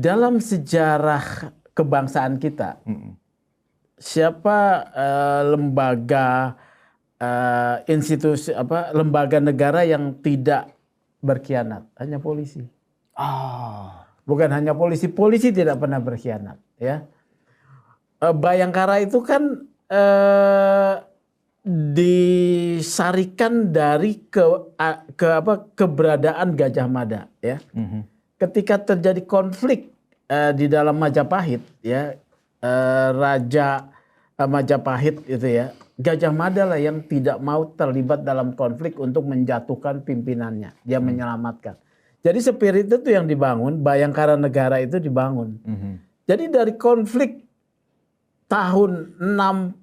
dalam sejarah kebangsaan kita, siapa lembaga institusi lembaga negara yang tidak berkhianat? Hanya polisi. Bukan hanya polisi, polisi tidak pernah berkhianat, ya. Bayangkara itu kan disarikan dari keberadaan Gajah Mada, ya. Ketika terjadi konflik di dalam Majapahit, ya, Raja Majapahit itu, ya, Gajah Mada lah yang tidak mau terlibat dalam konflik untuk menjatuhkan pimpinannya, dia menyelamatkan. Jadi spirit itu yang dibangun, Bayangkara Negara itu dibangun. Jadi dari konflik tahun 60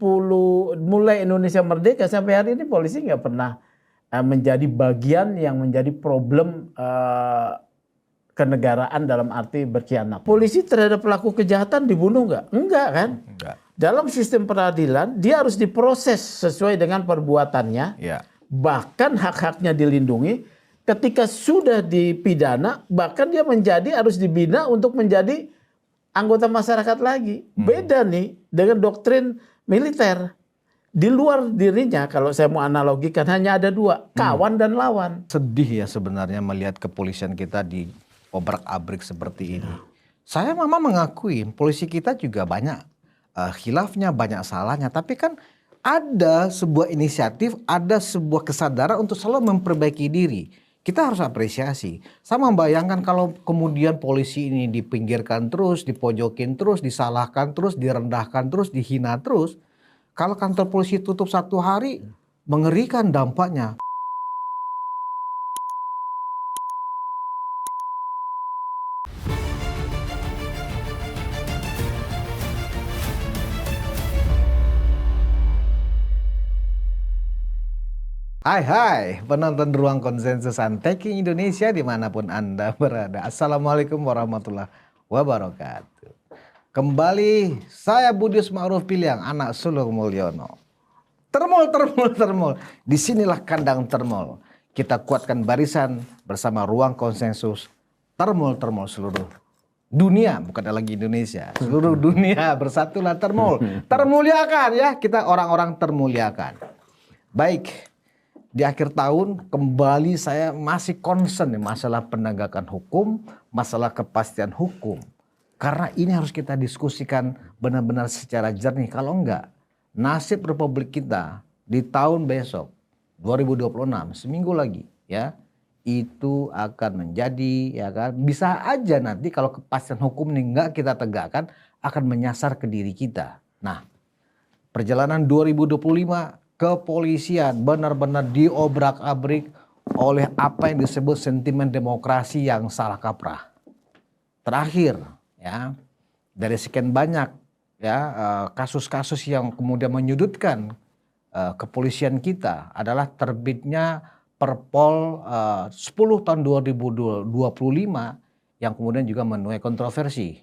mulai Indonesia merdeka sampai hari ini polisi nggak pernah menjadi bagian yang menjadi problem kenegaraan dalam arti berkhianat. Polisi terhadap pelaku kejahatan dibunuh nggak? Enggak kan? Enggak. Dalam sistem peradilan dia harus diproses sesuai dengan perbuatannya. Ya. Bahkan hak-haknya dilindungi. Ketika sudah dipidana, bahkan dia harus dibina untuk menjadi anggota masyarakat lagi. Beda nih dengan doktrin militer. Di luar dirinya, kalau saya mau analogikan, hanya ada dua, kawan dan lawan. Sedih ya sebenarnya melihat kepolisian kita di obrak-abrik seperti ini. Saya memang mengakui polisi kita juga banyak khilafnya, banyak salahnya. Tapi kan ada sebuah inisiatif, ada sebuah kesadaran untuk selalu memperbaiki diri. Kita harus apresiasi. Saya membayangkan kalau kemudian polisi ini dipinggirkan terus, dipojokin terus, disalahkan terus, direndahkan terus, dihina terus. Kalau kantor polisi tutup 1 hari, mengerikan dampaknya. Hai penonton Ruang Konsensus Untaking Indonesia dimanapun Anda berada. Assalamualaikum warahmatullahi wabarakatuh. Kembali saya Budius Ma'ruf Piliang, anak sulung Mulyono. Termul. Disinilah kandang termul. Kita kuatkan barisan bersama Ruang Konsensus. Termul seluruh dunia, bukan lagi Indonesia. Seluruh dunia bersatulah termul. Termuliakan ya, kita orang-orang termuliakan. Baik. Di akhir tahun kembali saya masih concern masalah penegakan hukum, masalah kepastian hukum. Karena ini harus kita diskusikan benar-benar secara jernih. Kalau enggak, nasib Republik kita di tahun besok, 2026, seminggu lagi, ya, itu akan menjadi, ya kan, bisa aja nanti kalau kepastian hukum ini enggak kita tegakkan, akan menyasar ke diri kita. Nah, perjalanan 2025 kepolisian benar-benar diobrak-abrik oleh apa yang disebut sentimen demokrasi yang salah kaprah. Terakhir, ya, dari sekian banyak ya kasus-kasus yang kemudian menyudutkan kepolisian kita adalah terbitnya Perpol 10 tahun 2025 yang kemudian juga menuai kontroversi.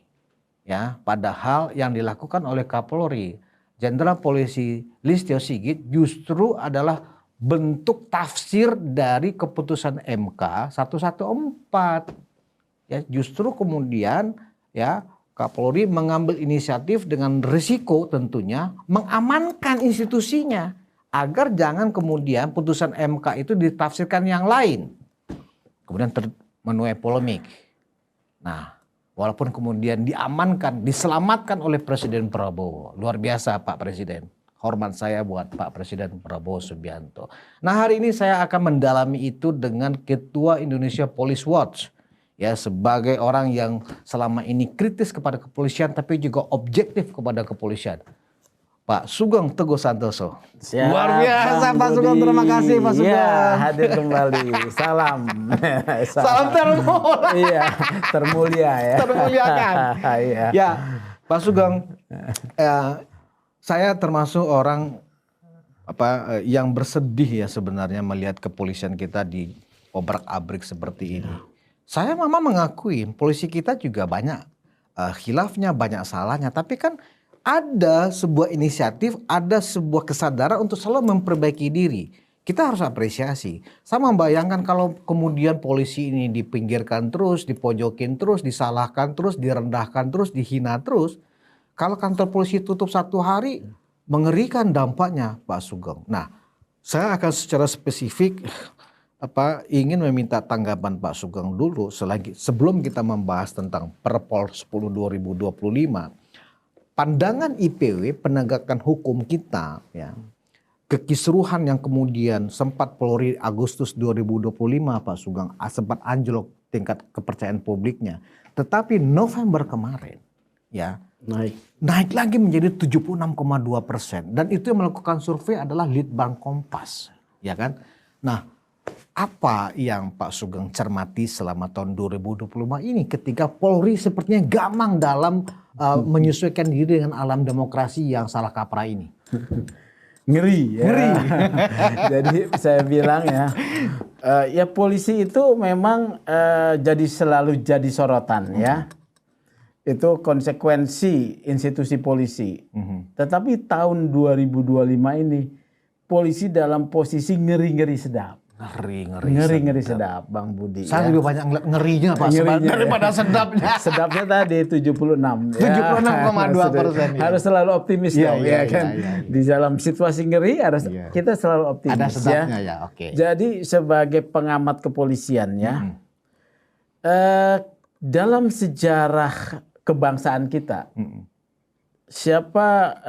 Ya, padahal yang dilakukan oleh Kapolri Jenderal Polisi Listio Sigit justru adalah bentuk tafsir dari keputusan MK 114. Ya, justru kemudian ya Kapolri mengambil inisiatif dengan risiko tentunya mengamankan institusinya agar jangan kemudian putusan MK itu ditafsirkan yang lain. Kemudian menuai polemik. Nah, walaupun kemudian diamankan, diselamatkan oleh Presiden Prabowo. Luar biasa Pak Presiden. Hormat saya buat Pak Presiden Prabowo Subianto. Nah, hari ini saya akan mendalami itu dengan Ketua Indonesia Police Watch. Ya, sebagai orang yang selama ini kritis kepada kepolisian tapi juga objektif kepada kepolisian. Pak Sugeng Teguh Santoso. Siap, luar biasa Pak Sugeng, terima kasih Pak Sugeng. Ya, hadir kembali. Salam. Salam termul. Iya, termulia ya. Termuliakan. Iya. Ya, Pak Sugeng, saya termasuk orang yang bersedih ya sebenarnya melihat kepolisian kita di obrak-abrik seperti ini. Saya memang mengakui polisi kita juga banyak khilafnya, banyak salahnya, tapi kan ada sebuah inisiatif, ada sebuah kesadaran untuk selalu memperbaiki diri. kita harus apresiasi. Sama bayangkan kalau kemudian polisi ini dipinggirkan terus, dipojokin terus, disalahkan terus, direndahkan terus, dihina terus. Kalau kantor polisi tutup 1 hari, mengerikan dampaknya, Pak Sugeng. Nah, saya akan secara spesifik ingin meminta tanggapan Pak Sugeng dulu sebelum kita membahas tentang Perpol 10 2025. Pandangan IPW penegakan hukum kita, ya, kekisruhan yang kemudian sempat Polri Agustus 2025 Pak Sugeng sempat anjlok tingkat kepercayaan publiknya. Tetapi November kemarin ya naik lagi menjadi 76,2%. Dan itu yang melakukan survei adalah Litbang Kompas, ya kan? Nah, apa yang Pak Sugeng cermati selama tahun 2025 ini ketika Polri sepertinya gamang dalam menyesuaikan diri dengan alam demokrasi yang salah kaprah ini? Ngeri ya. Ngeri. Jadi saya bilang ya polisi itu memang selalu jadi sorotan ya. Itu konsekuensi institusi polisi. Tetapi tahun 2025 ini polisi dalam posisi ngeri-ngeri sedap. Ngeri-ngeri sedap, Bang Budi. Saya lebih banyak ngeliat ngerinya Pak daripada sedapnya. Sedapnya tadi 76. 76,2%. Harus selalu optimis dong ya kan. Di dalam situasi ngeri harus kita selalu optimis. Ada sedapnya ya, oke. Jadi sebagai pengamat kepolisian ya, dalam sejarah kebangsaan kita, siapa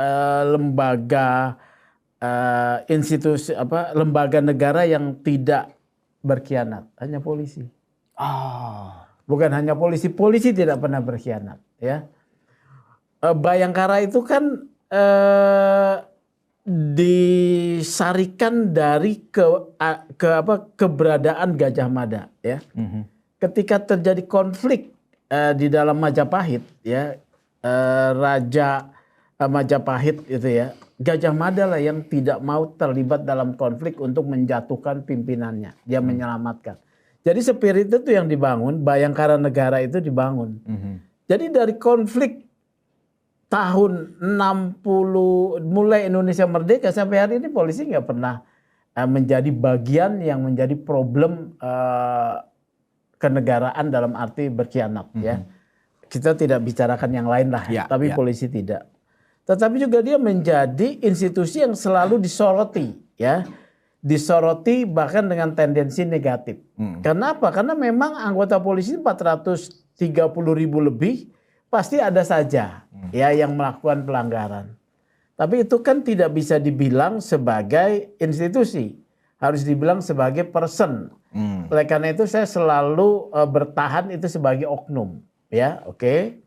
lembaga institusi lembaga negara yang tidak berkhianat? Hanya polisi. Bukan hanya polisi, polisi tidak pernah berkhianat ya. Bayangkara itu kan disarikan dari keberadaan Gajah Mada ya. Ketika terjadi konflik di dalam Majapahit ya, Raja Majapahit itu ya, Gajah Mada lah yang tidak mau terlibat dalam konflik untuk menjatuhkan pimpinannya. Dia menyelamatkan. Jadi spirit itu yang dibangun, Bayangkara Negara itu dibangun. Jadi dari konflik tahun 60 mulai Indonesia merdeka sampai hari ini polisi nggak pernah menjadi bagian yang menjadi problem kenegaraan dalam arti berkhianat ya. Kita tidak bicarakan yang lain lah, tapi polisi tidak. Tetapi juga dia menjadi institusi yang selalu disoroti ya. Disoroti bahkan dengan tendensi negatif. Kenapa? Karena memang anggota polisi 430.000 lebih pasti ada saja ya yang melakukan pelanggaran. Tapi itu kan tidak bisa dibilang sebagai institusi. Harus dibilang sebagai person. Oleh karena itu saya selalu bertahan itu sebagai oknum ya, oke.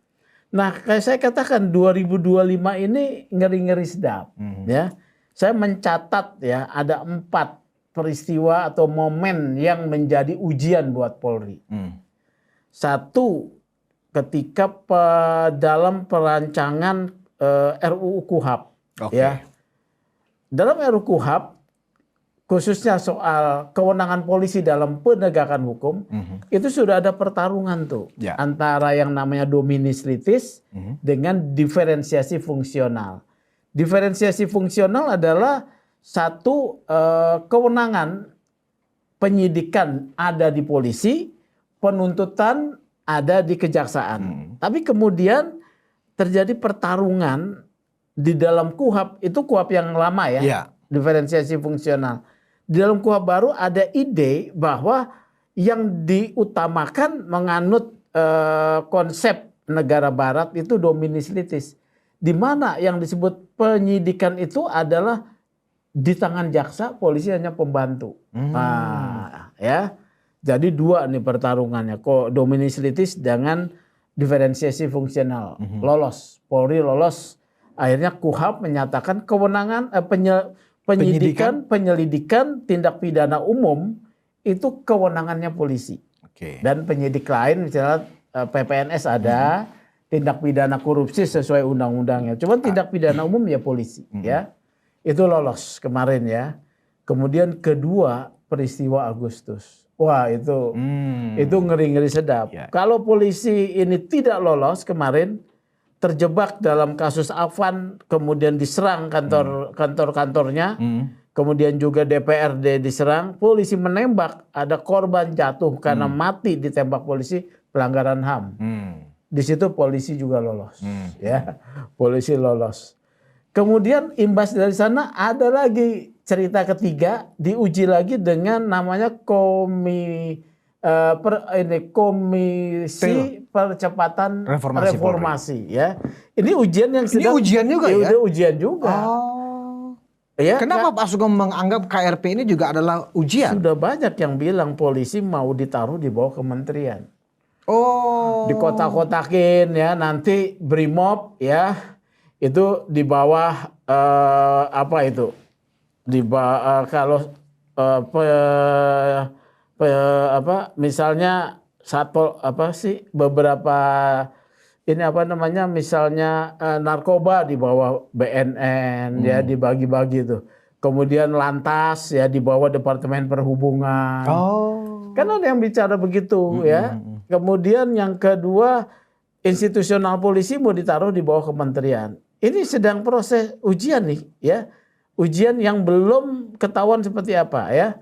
Nah, kayak saya katakan 2025 ini ngeri-ngeri sedap ya. Saya mencatat ya ada 4 peristiwa atau momen yang menjadi ujian buat Polri. Satu, ketika dalam perancangan RUU KUHAP ya. Dalam RUU KUHAP khususnya soal kewenangan polisi dalam penegakan hukum, itu sudah ada pertarungan tuh antara yang namanya dominis litis dengan diferensiasi fungsional. Diferensiasi fungsional adalah satu kewenangan penyidikan ada di polisi, penuntutan ada di kejaksaan. Tapi kemudian terjadi pertarungan di dalam KUHAP, itu KUHAP yang lama ya. Diferensiasi fungsional. Di dalam KUHAP baru ada ide bahwa yang diutamakan menganut konsep negara barat itu dominis litis. Di mana yang disebut penyidikan itu adalah di tangan jaksa, polisi hanya pembantu. Nah, ya. Jadi 2 nih pertarungannya, kok dominis litis dengan diferensiasi fungsional. Lolos, Polri lolos. Akhirnya KUHAP menyatakan kewenangan penyidikan, penyelidikan, tindak pidana umum itu kewenangannya polisi. Dan penyidik lain misalnya PPNS ada, tindak pidana korupsi sesuai undang-undangnya. Cuman tindak pidana umum ya polisi ya. Itu lolos kemarin ya. Kemudian kedua peristiwa Agustus. Wah itu ngeri-ngeri sedap. Kalau polisi ini tidak lolos kemarin, terjebak dalam kasus Afan, kemudian diserang kantor-kantornya, kemudian juga DPRD diserang, polisi menembak, ada korban jatuh karena mati ditembak polisi, pelanggaran HAM. Di situ polisi juga lolos, ya, polisi lolos. Kemudian imbas dari sana ada lagi cerita ketiga, diuji lagi dengan namanya Komisi Percepatan Reformasi, ya. Ini ujian yang sedang. Ini ujian juga ya? Udah ujian juga. Ya, kenapa Pak Sugeng menganggap KRP ini juga adalah ujian? Sudah banyak yang bilang polisi mau ditaruh di bawah kementerian. Dikotak-kotakin ya, nanti BRIMOB ya itu di bawah apa itu? Di bawah kalau misalnya satpol beberapa ini apa namanya, misalnya narkoba di bawah BNN ya, dibagi-bagi itu. Kemudian lantas ya di bawah Departemen Perhubungan. Kan ada yang bicara begitu ya. Kemudian yang kedua, institusional polisi mau ditaruh di bawah kementerian. Ini sedang proses ujian nih ya. Ujian yang belum ketahuan seperti apa ya.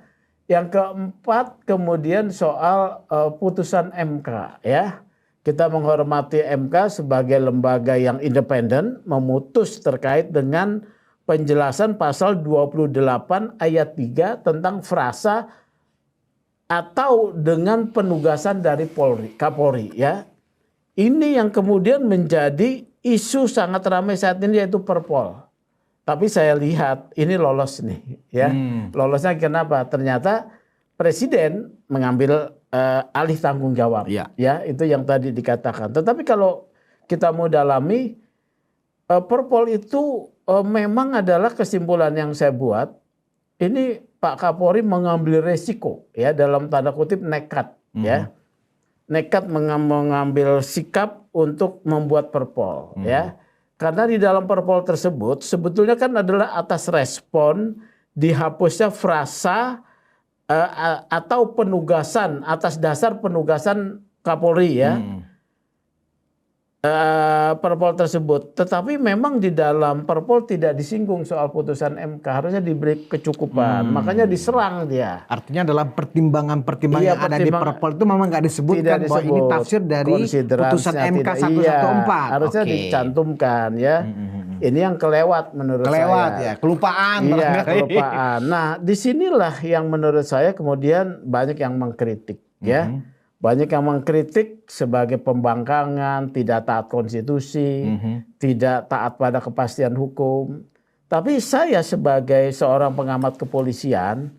Yang keempat kemudian soal putusan MK ya. Kita menghormati MK sebagai lembaga yang independen memutus terkait dengan penjelasan pasal 28 ayat 3 tentang frasa atau dengan penugasan dari Kapolri ya. Ini yang kemudian menjadi isu sangat ramai saat ini, yaitu Perpol. Tapi saya lihat ini lolos nih ya. Lolosnya kenapa? Ternyata Presiden mengambil alih tanggung jawab. Ya, itu yang tadi dikatakan. Tetapi kalau kita mau dalami, Perpol itu memang adalah kesimpulan yang saya buat. Ini Pak Kapolri mengambil resiko ya, dalam tanda kutip nekat ya. Nekat mengambil sikap untuk membuat Perpol ya. Karena di dalam Perpol tersebut sebetulnya kan adalah atas respon dihapusnya frasa atau penugasan, atas dasar penugasan Kapolri ya. Perpol tersebut. Tetapi memang di dalam Perpol tidak disinggung soal putusan MK, harusnya diberi kecukupan. Makanya diserang dia. Artinya dalam pertimbangan yang ada di Perpol itu memang nggak disebutkan bahwa ini tafsir dari putusan MK 114. Harusnya dicantumkan ya. Ini yang kelewat menurut saya. Ya, kelupaan. Iya, kelupaan. Nah, disinilah yang menurut saya kemudian banyak yang mengkritik ya. Banyak yang mengkritik sebagai pembangkangan, tidak taat konstitusi, tidak taat pada kepastian hukum. Tapi saya sebagai seorang pengamat kepolisian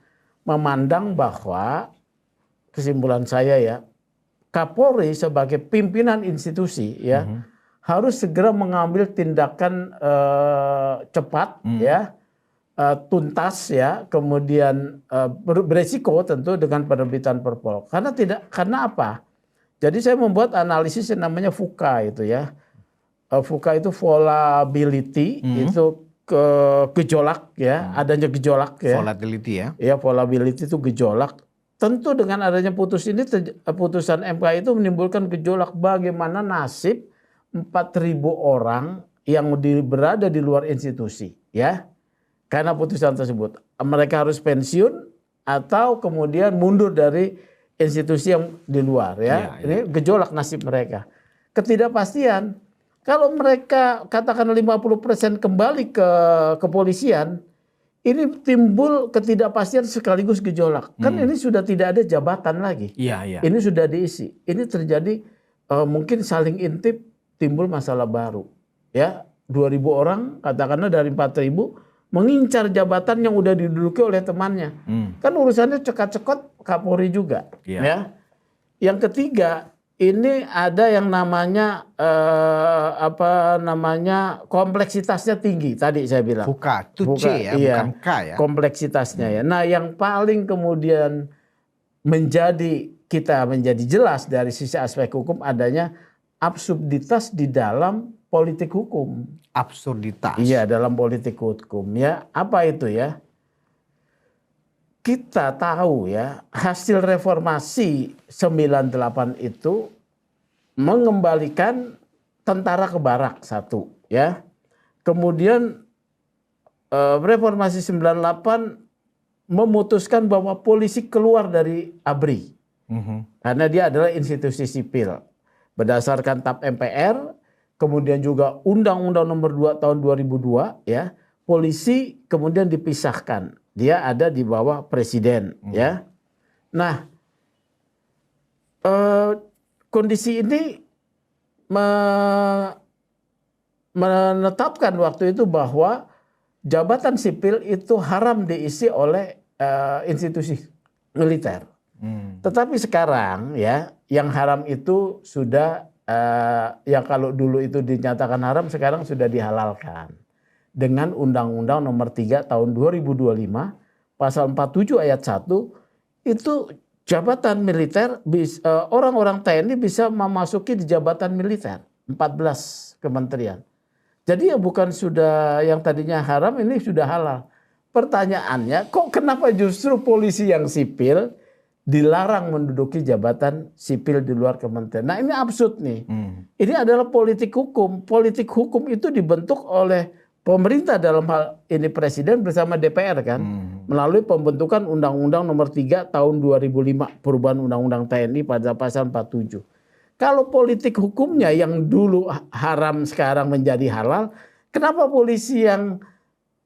memandang bahwa, kesimpulan saya ya, Kapolri sebagai pimpinan institusi ya harus segera mengambil tindakan cepat ya, tuntas ya, kemudian beresiko tentu dengan penerbitan Perpol. Karena apa? Jadi saya membuat analisis yang namanya VUCA itu ya. VUCA itu volatility, itu gejolak ya, adanya gejolak ya. Volatility ya. Ya, volatility itu gejolak. Tentu dengan adanya putusan MK itu menimbulkan gejolak bagaimana nasib 4.000 orang yang berada di luar institusi ya. Karena putusan tersebut, mereka harus pensiun atau kemudian mundur dari institusi yang di luar ya. Ini gejolak nasib mereka. Ketidakpastian. Kalau mereka katakan 50% kembali ke kepolisian, ini timbul ketidakpastian sekaligus gejolak. Kan ini sudah tidak ada jabatan lagi. Ini sudah diisi. Ini terjadi mungkin saling intip, timbul masalah baru. Ya, 2.000 orang katakanlah dari 4.000 mengincar jabatan yang udah diduduki oleh temannya. Kan urusannya cekat-cekot Kapolri juga. Ya. Yang ketiga, ini ada yang namanya kompleksitasnya tinggi. Tadi saya bilang. VUCA, itu C ya, bukan K ya. Kompleksitasnya ya. Nah, yang paling kemudian menjadi jelas dari sisi aspek hukum adanya absurditas di dalam politik hukum. Absurditas. Iya, dalam politik hukum ya. Apa itu ya? Kita tahu ya, hasil reformasi 98 itu mengembalikan tentara ke barak satu ya. Kemudian reformasi 98 memutuskan bahwa polisi keluar dari ABRI. Karena dia adalah institusi sipil. Berdasarkan TAP MPR, kemudian juga Undang-Undang Nomor 2 Tahun 2002, ya, polisi kemudian dipisahkan. Dia ada di bawah presiden, ya. Nah, kondisi ini menetapkan waktu itu bahwa jabatan sipil itu haram diisi oleh institusi militer. Tetapi sekarang, ya, yang haram itu sudah yang kalau dulu itu dinyatakan haram sekarang sudah dihalalkan dengan Undang-Undang Nomor 3 Tahun 2025 Pasal 47 Ayat 1 itu jabatan militer orang-orang TNI bisa memasuki di jabatan militer 14 kementerian. Jadi ya bukan sudah yang tadinya haram ini sudah halal. Pertanyaannya kok kenapa justru polisi yang sipil dilarang menduduki jabatan sipil di luar kementerian. Nah ini absurd nih. Ini adalah politik hukum. Politik hukum itu dibentuk oleh pemerintah dalam hal ini presiden bersama DPR kan. Melalui pembentukan Undang-Undang Nomor 3 Tahun 2005 perubahan Undang-Undang TNI pada pasal 47. Kalau politik hukumnya yang dulu haram sekarang menjadi halal, kenapa polisi yang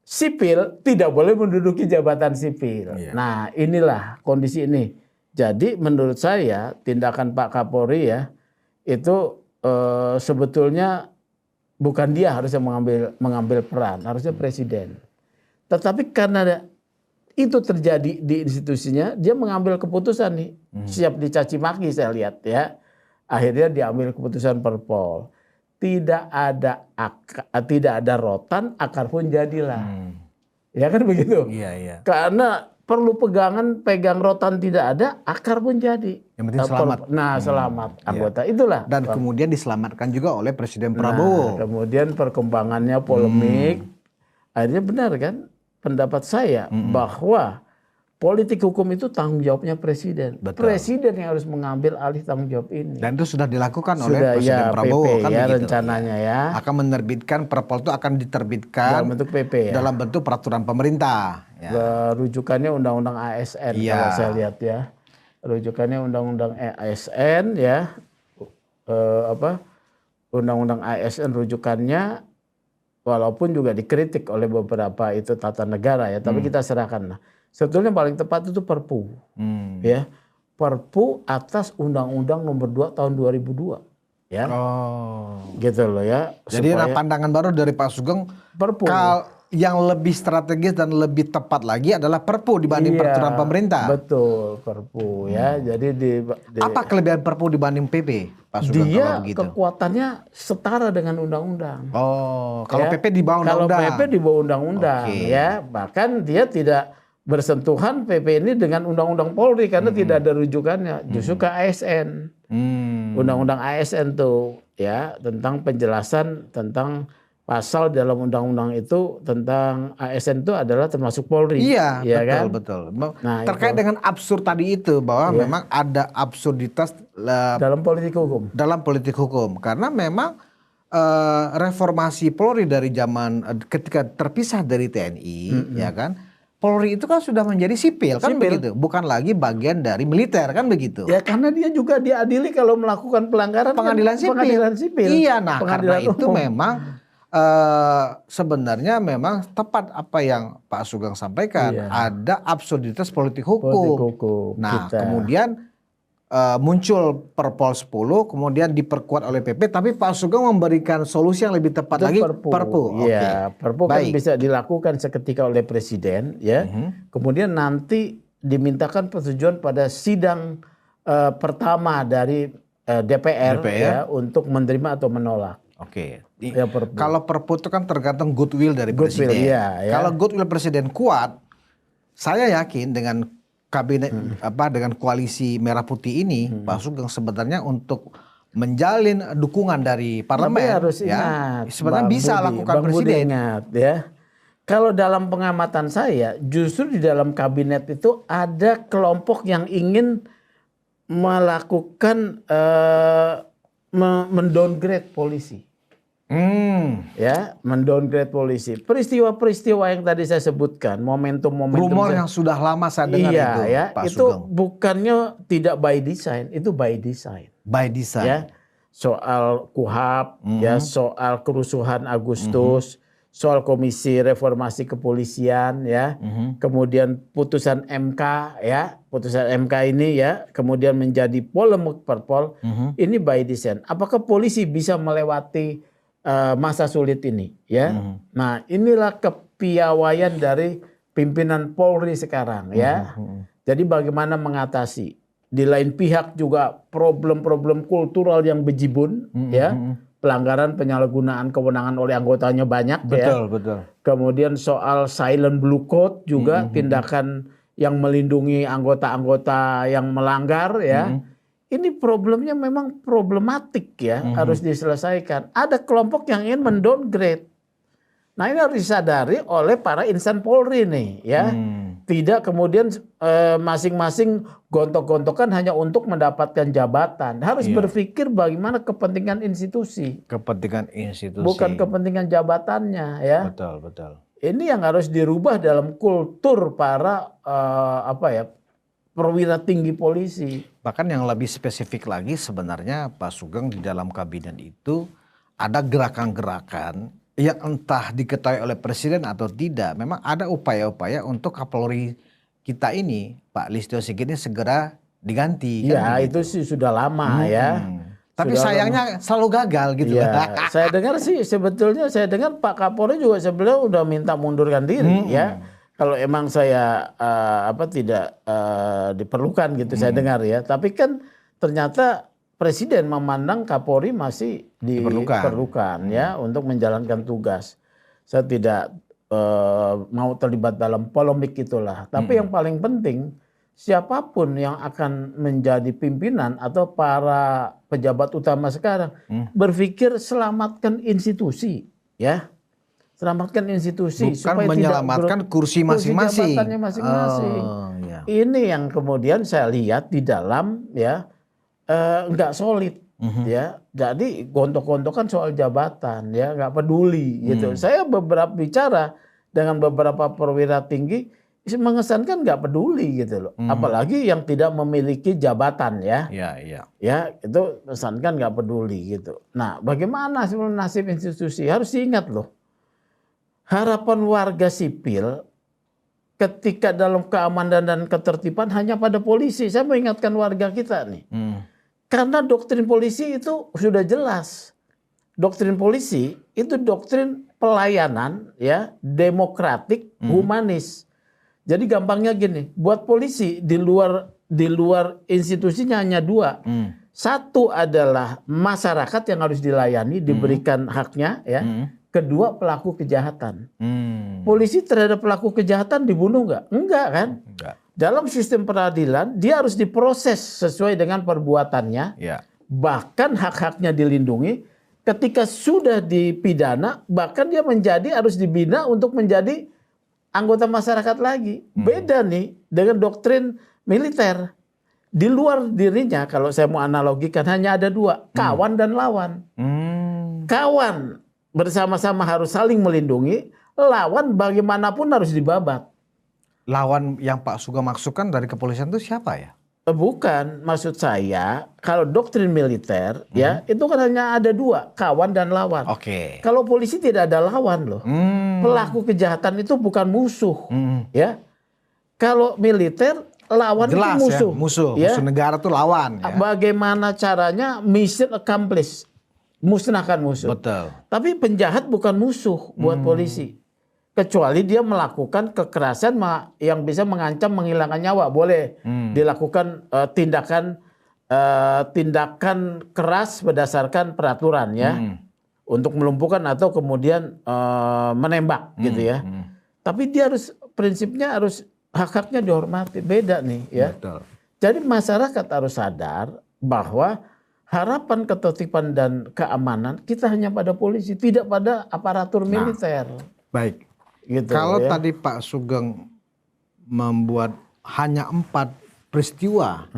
sipil tidak boleh menduduki jabatan sipil? Nah inilah kondisi ini. Jadi menurut saya tindakan Pak Kapolri ya itu sebetulnya bukan dia harusnya mengambil peran, harusnya presiden. Tetapi karena itu terjadi di institusinya, dia mengambil keputusan nih, siap dicaci maki saya lihat ya. Akhirnya diambil keputusan Perpol. Tidak ada rotan, akar pun jadilah. Ya kan begitu? Iya. Karena perlu pegang rotan tidak ada, akar pun jadi. Yang penting selamat. Selamat anggota itulah. Dan kemudian diselamatkan juga oleh Presiden Prabowo. Kemudian perkembangannya polemik. Akhirnya benar kan pendapat saya bahwa politik hukum itu tanggung jawabnya presiden. Betul. Presiden yang harus mengambil alih tanggung jawab ini. Dan itu sudah dilakukan oleh Presiden Prabowo PP, kan ya, begitu. Rencananya ya. Akan menerbitkan Perpol itu akan diterbitkan dalam bentuk PP ya. Dalam bentuk peraturan pemerintah. Ya. Rujukannya Undang-Undang ASN kalau saya lihat ya. Rujukannya Undang-Undang ASN ya. Undang-Undang ASN rujukannya walaupun juga dikritik oleh beberapa itu tata negara ya, tapi kita serahkan lah. Sebetulnya paling tepat itu Perpu. Ya. Perpu atas Undang-Undang Nomor 2 Tahun 2002 ya. Gitu loh ya. Jadi pandangan baru dari Pak Sugeng, Perpu yang lebih strategis dan lebih tepat lagi adalah Perpu dibanding peraturan pemerintah. Betul, Perpu ya. Jadi apa kelebihan Perpu dibanding PP, Pak Sugeng? Dia kekuatannya setara dengan undang-undang. Kalau ya. PP di bawah undang-undang. Kalau PP di bawah undang-undang ya. Bahkan dia tidak bersentuhan PP ini dengan undang-undang Polri karena tidak ada rujukannya. Justru ke ASN. Undang-undang ASN tuh ya tentang penjelasan tentang pasal dalam undang-undang itu tentang ASN itu adalah termasuk Polri. Iya, ya betul, kan? betul. Nah, terkait dengan absurd tadi itu bahwa memang ada absurditas dalam politik hukum. Dalam politik hukum karena memang reformasi Polri dari zaman ketika terpisah dari TNI, ya kan? Polri itu kan sudah menjadi sipil kan begitu, bukan lagi bagian dari militer kan begitu. Ya karena dia juga diadili kalau melakukan pelanggaran pengadilan sipil. Iya, nah karena itu memang sebenarnya memang tepat apa yang Pak Sugeng sampaikan, ada absurditas politik hukum. Nah, kemudian muncul Perpol 10, kemudian diperkuat oleh PP, tapi Pak Sugeng memberikan solusi yang lebih tepat lagi Perpu. Iya, Perpu kan bisa dilakukan seketika oleh presiden, ya. Kemudian nanti dimintakan persetujuan pada sidang pertama dari DPR. Ya, untuk menerima atau menolak. Ya, kalau Perpu itu kan tergantung goodwill dari presiden. Ya. Kalau goodwill presiden kuat, saya yakin dengan kabinet dengan koalisi merah putih ini, Pak Sugeng sebenarnya untuk menjalin dukungan dari parlemen, tapi harus ingat, sebenarnya bisa lakukan presiden. Ingat, ya. Kalau dalam pengamatan saya, justru di dalam kabinet itu ada kelompok yang ingin melakukan mendowngrade polisi. Ya, mendowngrade polisi. Peristiwa-peristiwa yang tadi saya sebutkan, momentum-momentum Rumor yang sudah lama saya dengar iya, itu, ya, Pak itu Sugeng. bukannya tidak by design, itu by design. By design. Ya, soal KUHAP, ya, soal kerusuhan Agustus, soal Komisi Reformasi Kepolisian, ya, kemudian putusan MK, ya, putusan MK ini, ya, kemudian menjadi polemik Perpol, ini by design. Apakah polisi bisa melewati masa sulit ini, ya? Nah, inilah kepiawaian dari pimpinan Polri sekarang, ya. Jadi bagaimana mengatasi? Di lain pihak juga problem-problem kultural yang bejibun, ya, pelanggaran penyalahgunaan kewenangan oleh anggotanya banyak, ya. Betul. Kemudian soal silent blue code juga tindakan yang melindungi anggota-anggota yang melanggar, ya. Ini problemnya memang problematik, ya, harus diselesaikan. Ada kelompok yang ingin mendowngrade. Nah, ini harus disadari oleh para insan Polri nih, ya. Tidak kemudian masing-masing gontok-gontokan hanya untuk mendapatkan jabatan. Harus berpikir bagaimana kepentingan institusi. Kepentingan institusi. Bukan kepentingan jabatannya, ya. Betul. Ini yang harus dirubah dalam kultur para perwira tinggi polisi. Bahkan yang lebih spesifik lagi sebenarnya Pak Sugeng, di dalam kabinet itu ada gerakan-gerakan yang entah diketahui oleh presiden atau tidak. Memang ada upaya-upaya untuk Kapolri kita ini, Pak Listio Sigit ini segera diganti. Iya, itu sih sudah lama, ya. Tapi sayangnya selalu gagal gitu. Ya, saya dengar sih sebetulnya Pak Kapolri juga sebenarnya udah minta mundurkan diri, ya. Kalau emang saya tidak diperlukan gitu, saya dengar, ya. Tapi kan ternyata Presiden memandang Kapolri masih diperlukan, ya, untuk menjalankan tugas. Saya tidak mau terlibat dalam polemik itulah. Tapi yang paling penting, siapapun yang akan menjadi pimpinan atau para pejabat utama sekarang berpikir selamatkan institusi, ya. Selamatkan institusi. Bukan supaya menyelamatkan tidak kursi masing-masing. jabatannya masing-masing. Ya. Ini yang kemudian saya lihat di dalam, ya, nggak solid, ya. Jadi gontok-gontokan soal jabatan, ya, nggak peduli gitu. Saya bicara dengan beberapa perwira tinggi mengesankan nggak peduli gitu loh. Apalagi yang tidak memiliki jabatan, ya. Ya, itu mengesankan nggak peduli gitu. Nah, bagaimana sebenarnya nasib institusi? Harus diingat loh. Harapan warga sipil ketika dalam keamanan dan ketertiban hanya pada polisi. Saya mengingatkan warga kita nih. Karena doktrin polisi itu sudah jelas. Doktrin polisi itu doktrin pelayanan, ya, demokratik, humanis. Jadi gampangnya gini, buat polisi di luar institusinya hanya dua. Satu adalah masyarakat yang harus dilayani, diberikan haknya, ya. Kedua, pelaku kejahatan. Polisi terhadap pelaku kejahatan dibunuh nggak? Enggak kan? Enggak. Dalam sistem peradilan dia harus diproses sesuai dengan perbuatannya. Bahkan hak-haknya dilindungi. Ketika sudah dipidana, bahkan dia harus dibina untuk menjadi anggota masyarakat lagi. Beda nih dengan doktrin militer. Di luar dirinya, kalau saya mau analogikan, hanya ada dua, kawan dan lawan. Kawan bersama-sama harus saling melindungi, lawan bagaimanapun harus dibabat. Lawan yang Pak Sugeng maksudkan dari kepolisian itu siapa ya? Bukan, maksud saya kalau doktrin militer, ya, itu kan hanya ada dua, kawan dan lawan. Kalau polisi tidak ada lawan loh. Pelaku kejahatan itu bukan musuh, ya. Kalau militer lawan jelas, itu musuh. Ya, musuh negara itu lawan. Ya. Bagaimana caranya mission accomplished? Musnahkan musuh. Betul. Tapi penjahat bukan musuh buat polisi. Kecuali dia melakukan kekerasan yang bisa mengancam menghilangkan nyawa. Boleh dilakukan tindakan keras berdasarkan peraturan, ya. Untuk melumpuhkan atau kemudian menembak gitu, ya. Tapi dia prinsipnya harus hak-haknya dihormati. Beda nih, ya. Betul. Jadi masyarakat harus sadar bahwa harapan ketertiban dan keamanan kita hanya pada polisi, tidak pada aparatur militer. Baik. Gitu, kalau ya. tadi Pak Sugeng membuat hanya 4 peristiwa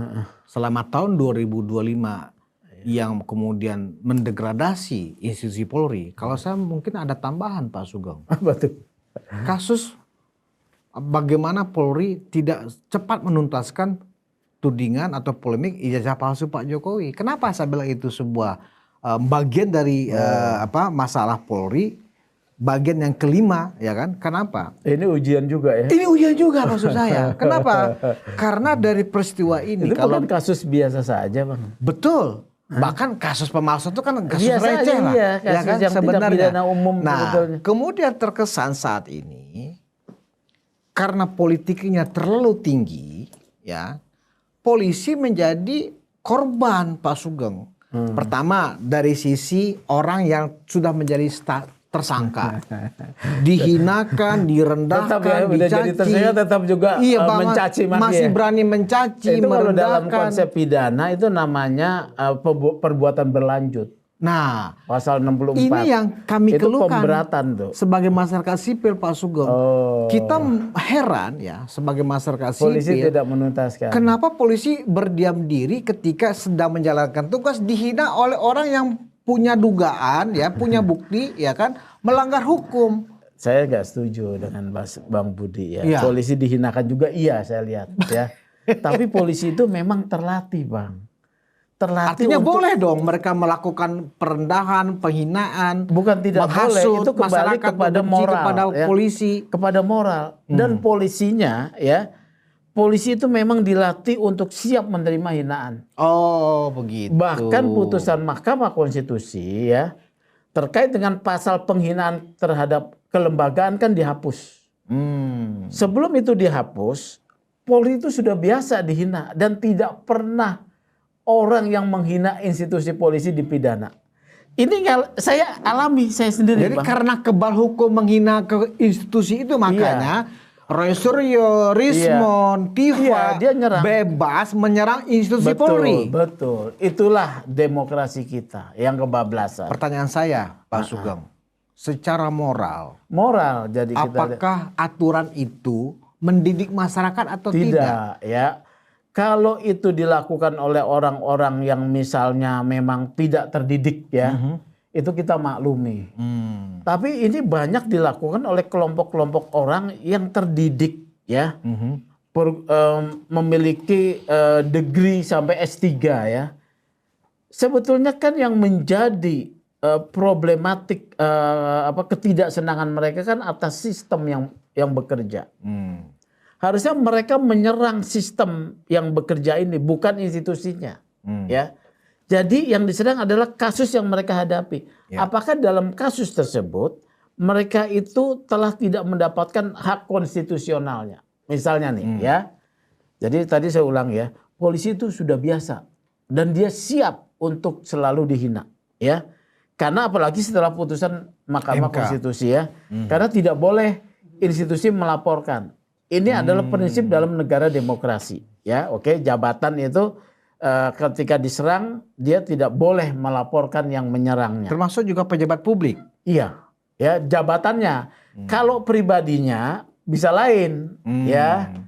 selama tahun 2025 yang kemudian mendegradasi institusi Polri, kalau saya mungkin ada tambahan Pak Sugeng. Apa tuh? Kasus bagaimana Polri tidak cepat menuntaskan tudingan atau polemik ijazah palsu Pak Jokowi. Kenapa saya bilang itu sebuah bagian dari masalah Polri, bagian yang kelima, ya kan? Kenapa? Ini ujian juga ya. Ini ujian juga maksud saya. Kenapa? Karena dari peristiwa ini Itu kalau bukan kasus biasa saja, Bang. betul. Bahkan kasus pemalsuan itu kan kasus Biasa receh aja, lah. iya, kasus yang tidak pidana umum Nah, sebetulnya. kemudian terkesan saat ini karena politiknya terlalu tinggi, ya, polisi menjadi korban Pak Sugeng. Pertama dari sisi orang yang sudah menjadi tersangka, dihinakan, direndahkan, Tetap ya, udah jadi dicaci. tersangka tetap juga mencaci maki masih ya. berani mencaci, Itu kalau dalam merendahkan. konsep pidana itu namanya perbuatan berlanjut. Nah, Pasal 64. ini yang kami itu keluhkan pemberatan tuh. sebagai masyarakat sipil Pak Sugeng. Oh. Kita heran ya sebagai masyarakat Polisi sipil. tidak menuntaskan. Kenapa polisi berdiam diri ketika sedang menjalankan tugas dihina oleh orang yang punya dugaan ya, punya bukti ya kan melanggar hukum. Saya nggak setuju dengan Bang Budi ya. Iya. Polisi dihinakan juga iya saya lihat ya. Tapi polisi itu memang terlatih, Bang. Terlatih Artinya untuk, boleh dong mereka melakukan perendahan, penghinaan, bukan tidak boleh, menghasut itu kembali masyarakat, kepada membenci moral kepada ya. polisi. Kepada moral dan polisinya ya. Polisi itu memang dilatih untuk siap menerima hinaan. Oh, begitu. Bahkan putusan Mahkamah Konstitusi ya terkait dengan pasal penghinaan terhadap kelembagaan kan dihapus. Sebelum itu dihapus, Polri itu sudah biasa dihina dan tidak pernah orang yang menghina institusi polisi dipidana. Ini saya alami saya sendiri, Jadi Bang. karena kebal hukum menghina ke institusi itu makanya Roy Suryo, Rismon, Tifa dia nyerang. bebas menyerang institusi Polri. Betul. Itulah demokrasi kita yang kebablasan. Pertanyaan saya, Pak Sugeng, secara moral, Jadi kita apakah aturan itu mendidik masyarakat atau tidak? tidak ya. Kalau itu dilakukan oleh orang-orang yang misalnya memang tidak terdidik ya, itu kita maklumi. Tapi ini banyak dilakukan oleh kelompok-kelompok orang yang terdidik ya, memiliki degree sampai S3 ya. Sebetulnya kan yang menjadi problematik ketidaksenangan mereka kan atas sistem yang bekerja. Harusnya mereka menyerang sistem yang bekerja ini, bukan institusinya. Ya, jadi yang diserang adalah kasus yang mereka hadapi. Apakah dalam kasus tersebut mereka itu telah tidak mendapatkan hak konstitusionalnya? Misalnya nih, ya. Jadi tadi saya ulang ya, polisi itu sudah biasa dan dia siap untuk selalu dihina, ya. Karena apalagi setelah putusan Mahkamah Konstitusi ya, karena tidak boleh institusi melaporkan. Ini adalah prinsip dalam negara demokrasi, ya. Oke, jabatan itu ketika diserang dia tidak boleh melaporkan yang menyerangnya. Termasuk juga pejabat publik. Iya, ya jabatannya. Kalau pribadinya bisa lain, ya.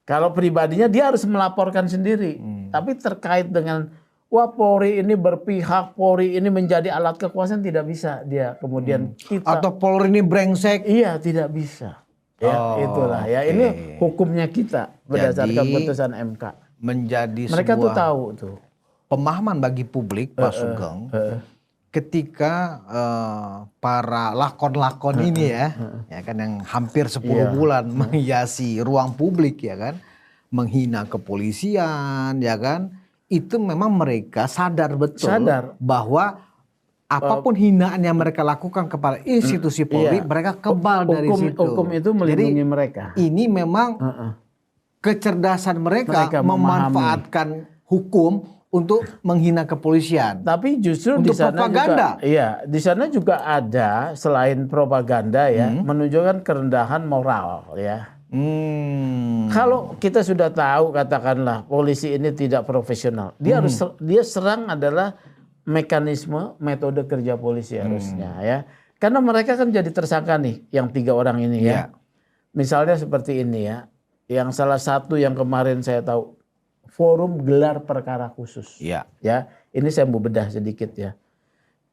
Kalau pribadinya dia harus melaporkan sendiri. Tapi terkait dengan wah Polri ini berpihak, Polri ini menjadi alat kekuasaan tidak bisa dia kemudian kita. Atau Polri ini brengsek. Iya, tidak bisa. Ya, itulah ya. Ini hukumnya kita berdasarkan putusan MK. Menjadi Mereka tuh sebuah tahu tuh. pemahaman bagi publik, Pak Sugeng, ketika para lakon-lakon ini ya kan yang hampir 10 bulan menghiasi ruang publik ya kan, menghina kepolisian ya kan, itu memang mereka sadar betul bahwa apapun hinaan yang mereka lakukan kepada institusi Polri, mereka kebal dari situ. Hukum itu melindungi Jadi, mereka. Ini memang kecerdasan mereka memanfaatkan hukum untuk menghina kepolisian. Tapi justru untuk di sana propaganda. juga, iya, di sana juga ada selain propaganda ya, menunjukkan kerendahan moral ya. Kalau kita sudah tahu katakanlah polisi ini tidak profesional, dia serang adalah mekanisme metode kerja polisi harusnya ya. Karena mereka kan jadi tersangka nih yang 3 orang ini ya. Misalnya seperti ini ya. Yang salah satu yang kemarin saya tahu forum gelar perkara khusus. Ya. Ini saya mau bedah sedikit ya.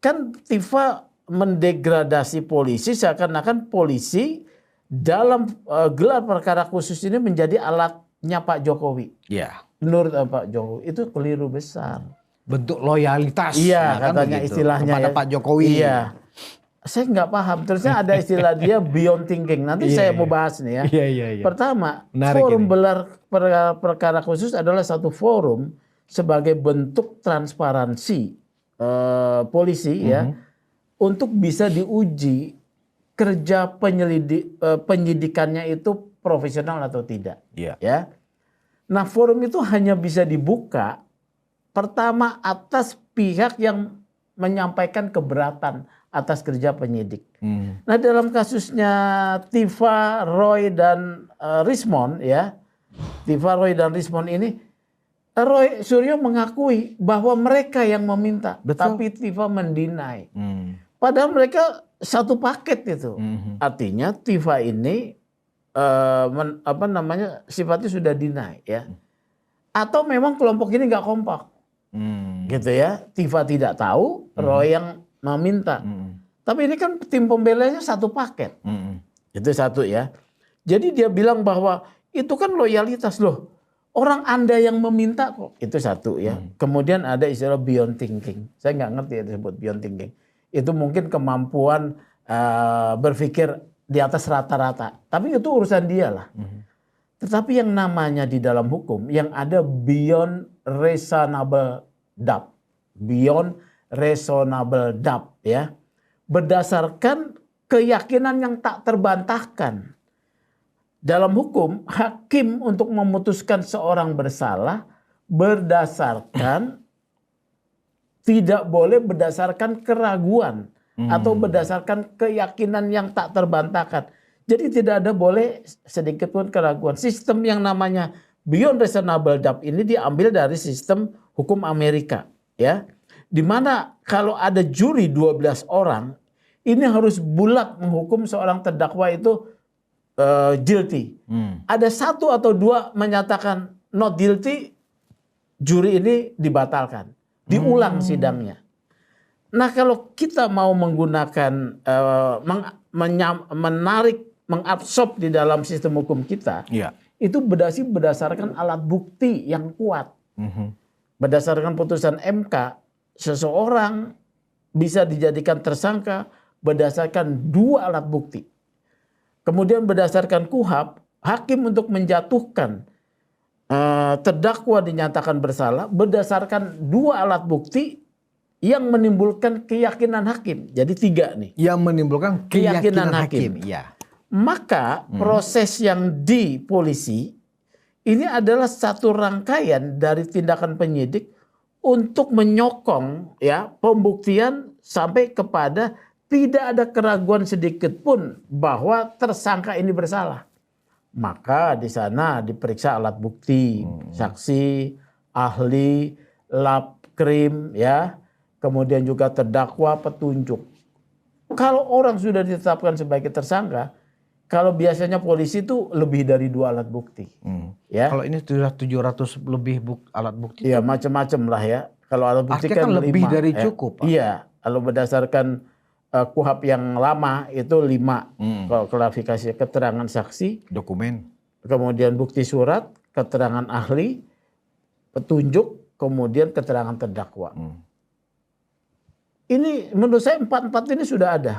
Kan Tifa mendegradasi polisi seakan-akan polisi dalam gelar perkara khusus ini menjadi alatnya Pak Jokowi. Iya. Menurut Pak Jokowi itu keliru besar. Bentuk loyalitas. Iya, ya kan katanya begitu, istilahnya kepada ya. Pak Jokowi. Iya. Saya nggak paham. Terusnya ada istilah dia beyond thinking. Nanti Iya, saya iya. mau bahas nih ya. Iya. Pertama, Menarik forum ini. gelar perkara khusus adalah satu forum sebagai bentuk transparansi polisi ya untuk bisa diuji kerja penyidikannya itu profesional atau tidak. Iya. Ya. Nah, forum itu hanya bisa dibuka pertama atas pihak yang menyampaikan keberatan atas kerja penyidik. Nah, dalam kasusnya Tifa, Roy dan Rismond ya. Tifa, Roy dan Rismond ini Roy Suryo mengakui bahwa mereka yang meminta, Betul. tapi Tifa mendinai. Padahal mereka satu paket itu. Artinya Tifa ini sifatnya sudah deny ya. Atau memang kelompok ini nggak kompak. Gitu ya. Tifa tidak tahu, Roy yang meminta. Tapi ini kan tim pembelanya satu paket. Itu satu ya. Jadi dia bilang bahwa itu kan loyalitas loh. Orang Anda yang meminta kok. Itu satu ya. Kemudian ada istilah beyond thinking. Saya nggak ngerti ya disebut beyond thinking. Itu mungkin kemampuan berpikir di atas rata-rata. Tapi itu urusan dia lah. Tetapi yang namanya di dalam hukum yang ada beyond reasonable doubt. Beyond reasonable doubt ya. Berdasarkan keyakinan yang tak terbantahkan. Dalam hukum, hakim untuk memutuskan seorang bersalah berdasarkan tidak boleh berdasarkan keraguan atau berdasarkan keyakinan yang tak terbantahkan. Jadi tidak ada boleh sedikit pun keraguan. Sistem yang namanya beyond reasonable doubt ini diambil dari sistem hukum Amerika, ya. Di mana kalau ada juri 12 orang, ini harus bulat menghukum seorang terdakwa itu guilty. Ada satu atau dua menyatakan not guilty, juri ini dibatalkan, diulang sidangnya. Nah, kalau kita mau menggunakan mengabsorb di dalam sistem hukum kita, itu berdasarkan alat bukti yang kuat. Berdasarkan putusan MK, seseorang bisa dijadikan tersangka berdasarkan dua alat bukti. Kemudian berdasarkan KUHP, hakim untuk menjatuhkan terdakwa dinyatakan bersalah berdasarkan dua alat bukti yang menimbulkan keyakinan hakim. Jadi tiga nih. Yang menimbulkan keyakinan hakim. Ya. Maka proses yang di polisi ini adalah satu rangkaian dari tindakan penyidik untuk menyokong ya pembuktian sampai kepada tidak ada keraguan sedikit pun bahwa tersangka ini bersalah. Maka di sana diperiksa alat bukti, saksi, ahli, lab krim, ya, kemudian juga terdakwa, petunjuk. Kalau orang sudah ditetapkan sebagai tersangka, kalau biasanya polisi itu lebih dari dua alat bukti. Ya. Kalau ini sudah 700 lebih alat bukti. Iya, macam-macam lah ya. Kalau alat bukti kan lebih 5, dari ya. cukup. Pak. Iya, kalau berdasarkan KUHP yang lama itu 5. Kalau klarifikasi keterangan saksi, dokumen, kemudian bukti surat, keterangan ahli, petunjuk, kemudian keterangan terdakwa. Ini menurut saya 4 ini sudah ada.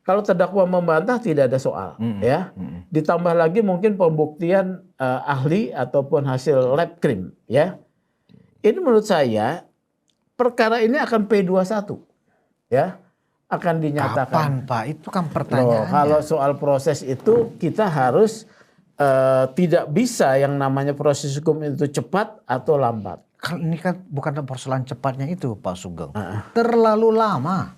Kalau terdakwa membantah tidak ada soal, ya. Ditambah lagi mungkin pembuktian ahli ataupun hasil lab krim, ya. Ini menurut saya perkara ini akan P21, ya. Akan dinyatakan. Kapan, Pak? Itu kan pertanyaannya. Kalau soal proses itu kita harus tidak bisa yang namanya proses hukum itu cepat atau lambat. Ini kan bukan persoalan cepatnya itu, Pak Sugeng. Terlalu lama.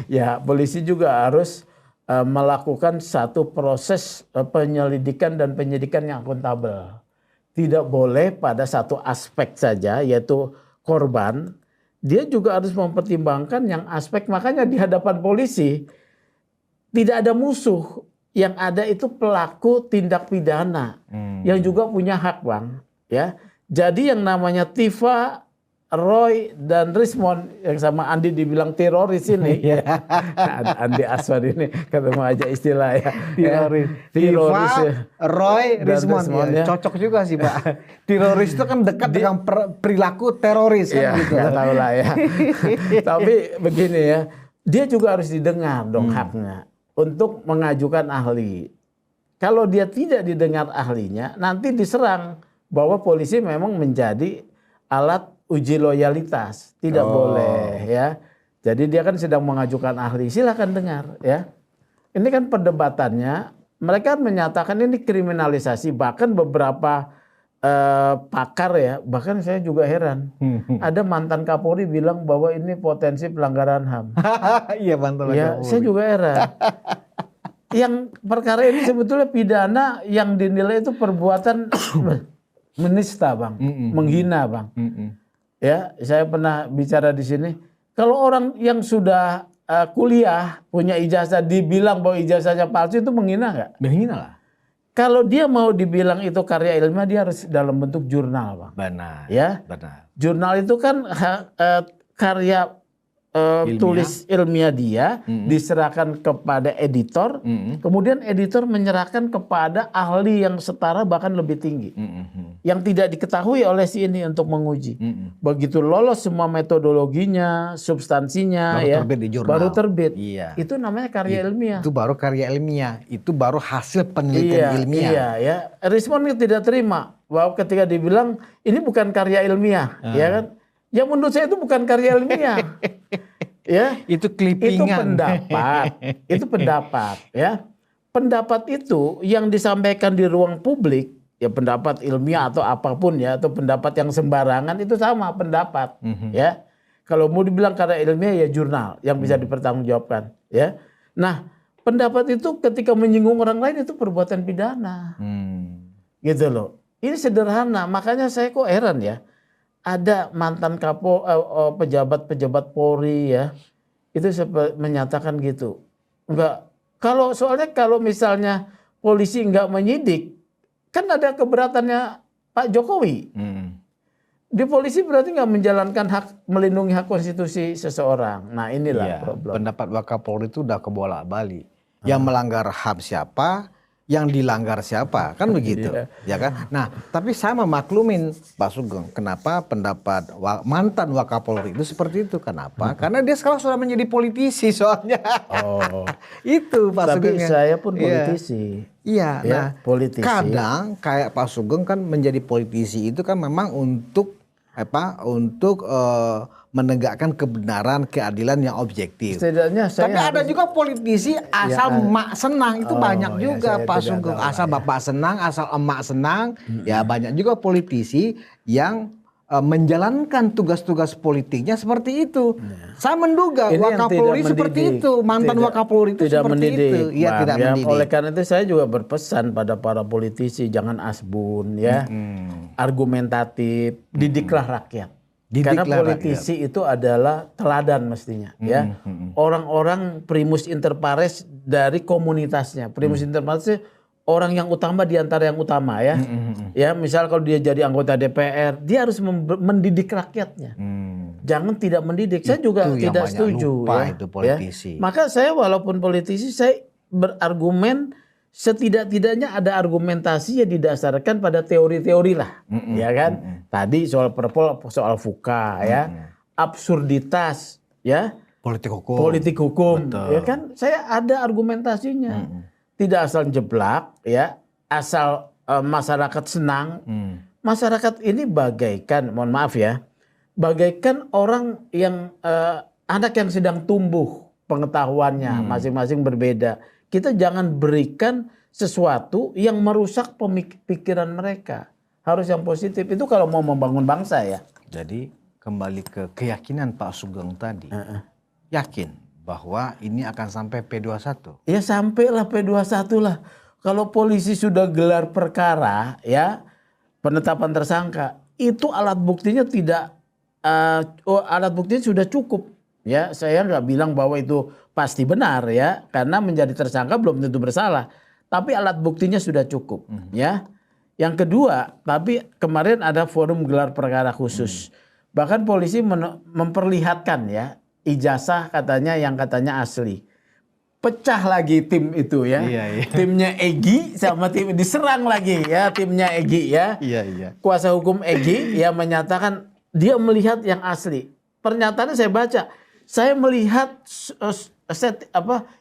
Ya, polisi juga harus melakukan satu proses penyelidikan dan penyidikan yang akuntabel. Tidak boleh pada satu aspek saja, yaitu korban. Dia juga harus mempertimbangkan yang aspek, makanya di hadapan polisi tidak ada musuh, yang ada itu pelaku tindak pidana yang juga punya hak, Bang. Ya, jadi yang namanya Tifa, Roy dan Rismond yang sama Andi dibilang teroris ini. Andi Aswan ini ketemu aja istilah ya. Teroris. ya. Roy, Dan Rismond. Rismond, ya. Cocok juga sih Pak. Teroris itu kan dekat dengan perilaku teroris kan Ya, gitu. nggak tahu lah ya. Tapi begini ya, dia juga harus didengar dong haknya untuk mengajukan ahli. Kalau dia tidak didengar ahlinya, nanti diserang bahwa polisi memang menjadi alat uji loyalitas. Tidak boleh ya. Jadi dia kan sedang mengajukan ahli, silakan dengar ya. Ini kan perdebatannya, mereka menyatakan ini kriminalisasi, bahkan beberapa pakar ya, bahkan saya juga heran. Ada mantan Kapolri bilang bahwa ini potensi pelanggaran HAM. Iya mantan Ya, Kapolri. saya juga heran. Yang perkara ini sebetulnya pidana yang dinilai itu perbuatan menista, Bang, menghina, Bang. Ya, saya pernah bicara di sini. Kalau orang yang sudah kuliah punya ijazah dibilang bahwa ijazahnya palsu itu menghina nggak? Menghina lah. Kalau dia mau dibilang itu karya ilmiah, dia harus dalam bentuk jurnal, Bang. Benar. Ya, Benar. jurnal itu kan karya tulis ilmiah dia diserahkan kepada editor, kemudian editor menyerahkan kepada ahli yang setara bahkan lebih tinggi, yang tidak diketahui oleh si ini untuk menguji. Begitu lolos semua metodologinya, substansinya, Baru ya, terbit di jurnal. baru terbit. Iya. Itu namanya karya ilmiah. Itu baru karya ilmiah. Itu baru hasil penelitian ilmiah. Iya, ya. Rismond tidak terima bahwa ketika dibilang ini bukan karya ilmiah, ya kan? Yang menurut saya itu bukan karya ilmiah. Ya, Itu clippingan. itu pendapat. Itu pendapat, ya. Pendapat itu yang disampaikan di ruang publik, ya pendapat ilmiah atau apapun ya, atau pendapat yang sembarangan itu sama pendapat, ya. Kalau mau dibilang karya ilmiah ya jurnal yang bisa dipertanggungjawabkan, ya. Nah, pendapat itu ketika menyinggung orang lain itu perbuatan pidana. Gitu loh. Ini sederhana, makanya saya kok heran ya. Ada mantan pejabat-pejabat Polri ya, itu menyatakan gitu. Enggak, soalnya kalau misalnya polisi enggak menyidik, kan ada keberatannya Pak Jokowi. Di polisi berarti enggak menjalankan hak melindungi hak konstitusi seseorang. Nah inilah problem. Pendapat Wakapolri itu udah kebolak-balik. Yang melanggar HAM siapa? Yang dilanggar siapa, kan begitu, ya kan? Nah, tapi saya memaklumin Pak Sugeng, kenapa pendapat mantan Wakapolri itu seperti itu? Kenapa? Karena dia sekarang sudah menjadi politisi soalnya. Itu Pak Sugeng. Tapi saya pun politisi. Iya, Ya, nah politisi. kadang kayak Pak Sugeng kan menjadi politisi itu kan memang untuk menegakkan kebenaran, keadilan yang objektif. Setidaknya saya Tapi ada juga politisi asal emak senang, itu banyak juga saya Pak tidak Sugeng. tahu Asal bapak senang, asal emak senang, ya banyak juga politisi yang menjalankan tugas-tugas politiknya seperti itu. Saya menduga Ini yang Wakapolri tidak seperti mendidik. itu, mantan Wakapolri itu tidak seperti mendidik, itu. Iya, Bang. tidak Ya, mendidik. oleh karena itu saya juga berpesan pada para politisi jangan asbun ya, argumentatif, didiklah rakyat. Karena Didiklah politisi itu adalah teladan mestinya ya. Orang-orang primus inter pares dari komunitasnya. Primus inter pares itu orang yang utama di antara yang utama ya. Ya, misal kalau dia jadi anggota DPR, dia harus mendidik rakyatnya. Jangan tidak mendidik. Saya juga Itu yang tidak banyak setuju lupa ya. itu politisi. Ya. Maka saya walaupun politisi, saya berargumen setidak-tidaknya ada argumentasi yang didasarkan pada teori-teori lah, ya kan? Tadi soal perpol, soal fuka, ya, absurditas, ya, Politik hukum, ya kan? Saya ada argumentasinya, tidak asal jeblak, ya, asal masyarakat senang. Masyarakat ini bagaikan, mohon maaf ya, bagaikan orang yang anak yang sedang tumbuh pengetahuannya, masing-masing berbeda. Kita jangan berikan sesuatu yang merusak pikiran mereka. Harus yang positif. Itu kalau mau membangun bangsa ya. Jadi kembali ke keyakinan Pak Sugeng tadi. Yakin bahwa ini akan sampai P21? Ya sampailah P21 lah. Kalau polisi sudah gelar perkara ya, penetapan tersangka, itu alat buktinya tidak, alat buktinya sudah cukup. Ya, saya nggak bilang bahwa itu pasti benar ya, karena menjadi tersangka belum tentu bersalah. Tapi alat buktinya sudah cukup, ya. Yang kedua, tapi kemarin ada forum gelar perkara khusus. Bahkan polisi memperlihatkan ya ijazah katanya yang katanya asli. Pecah lagi tim itu ya. Iya. Timnya Egy sama tim diserang lagi ya timnya Egy ya. Iya. Kuasa hukum Egy ya menyatakan dia melihat yang asli. Pernyataannya saya baca, saya melihat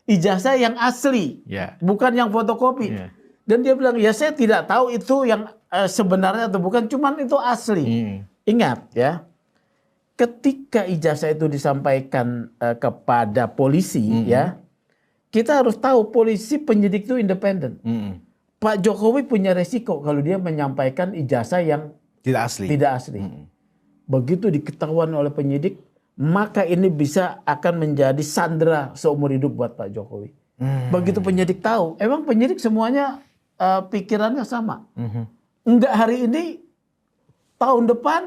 ijazah yang asli, bukan yang fotokopi. Dan dia bilang ya saya tidak tahu itu yang sebenarnya atau bukan, cuman itu asli. Ingat ya. Ketika ijazah itu disampaikan kepada polisi ya, kita harus tahu polisi penyidik itu independen. Pak Jokowi punya resiko kalau dia menyampaikan ijazah yang tidak asli. Begitu diketahuan oleh penyidik, maka ini bisa akan menjadi sandera seumur hidup buat Pak Jokowi. Begitu penyidik tahu, emang penyidik semuanya pikirannya sama. Enggak hari ini, tahun depan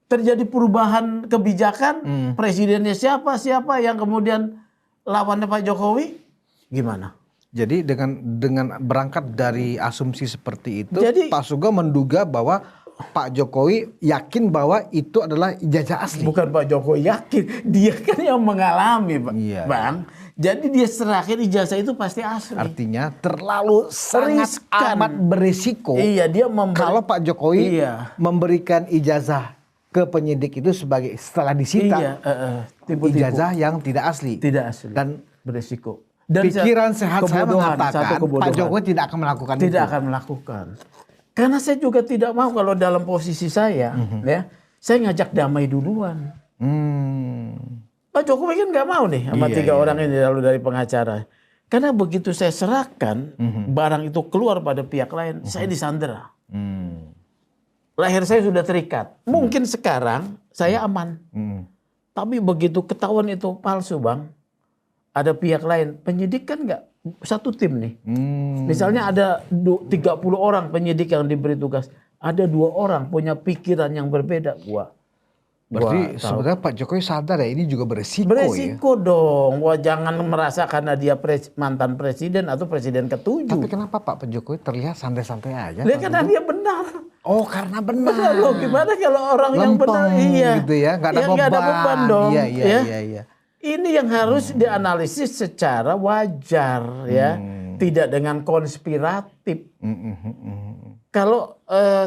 terjadi perubahan kebijakan, presidennya siapa yang kemudian lawannya Pak Jokowi, gimana? Jadi dengan berangkat dari asumsi seperti itu, jadi, Pak Sugeng menduga bahwa Pak Jokowi yakin bahwa itu adalah ijazah asli. Bukan Pak Jokowi yakin, dia kan yang mengalami, Bang. Jadi dia serahkan ijazah itu pasti asli. Artinya terlalu sangat amat berisiko. Iya, dia kalau Pak Jokowi memberikan ijazah ke penyidik itu setelah disita ijazah yang tidak asli. Dan berisiko. Dan pikiran sehat saya mengatakan Pak Jokowi tidak akan melakukan itu. Tidak akan melakukan. Karena saya juga tidak mau kalau dalam posisi saya, ya, saya ngajak damai duluan. Pak Jokowi kan nggak mau nih sama tiga orang ini lalu dari pengacara. Karena begitu saya serahkan barang itu keluar pada pihak lain, saya disandera. Leher saya sudah terikat. Mungkin sekarang saya aman. Tapi begitu ketahuan itu palsu, Bang. Ada pihak lain. Penyidik kan nggak satu tim nih. Misalnya ada 30 orang penyidik yang diberi tugas. Ada 2 orang punya pikiran yang berbeda. Berarti sebenarnya Pak Jokowi sadar ya ini juga beresiko ya? Beresiko dong. Wah, jangan merasa karena dia mantan presiden atau presiden ke-7. Tapi kenapa Pak Jokowi terlihat santai-santai aja? Karena dia benar. Oh, karena benar. Loh, gimana kalau orang yang benar? Gitu ya, nggak ada beban dong. Iya. Ini yang harus dianalisis secara wajar ya, tidak dengan konspiratif. Kalau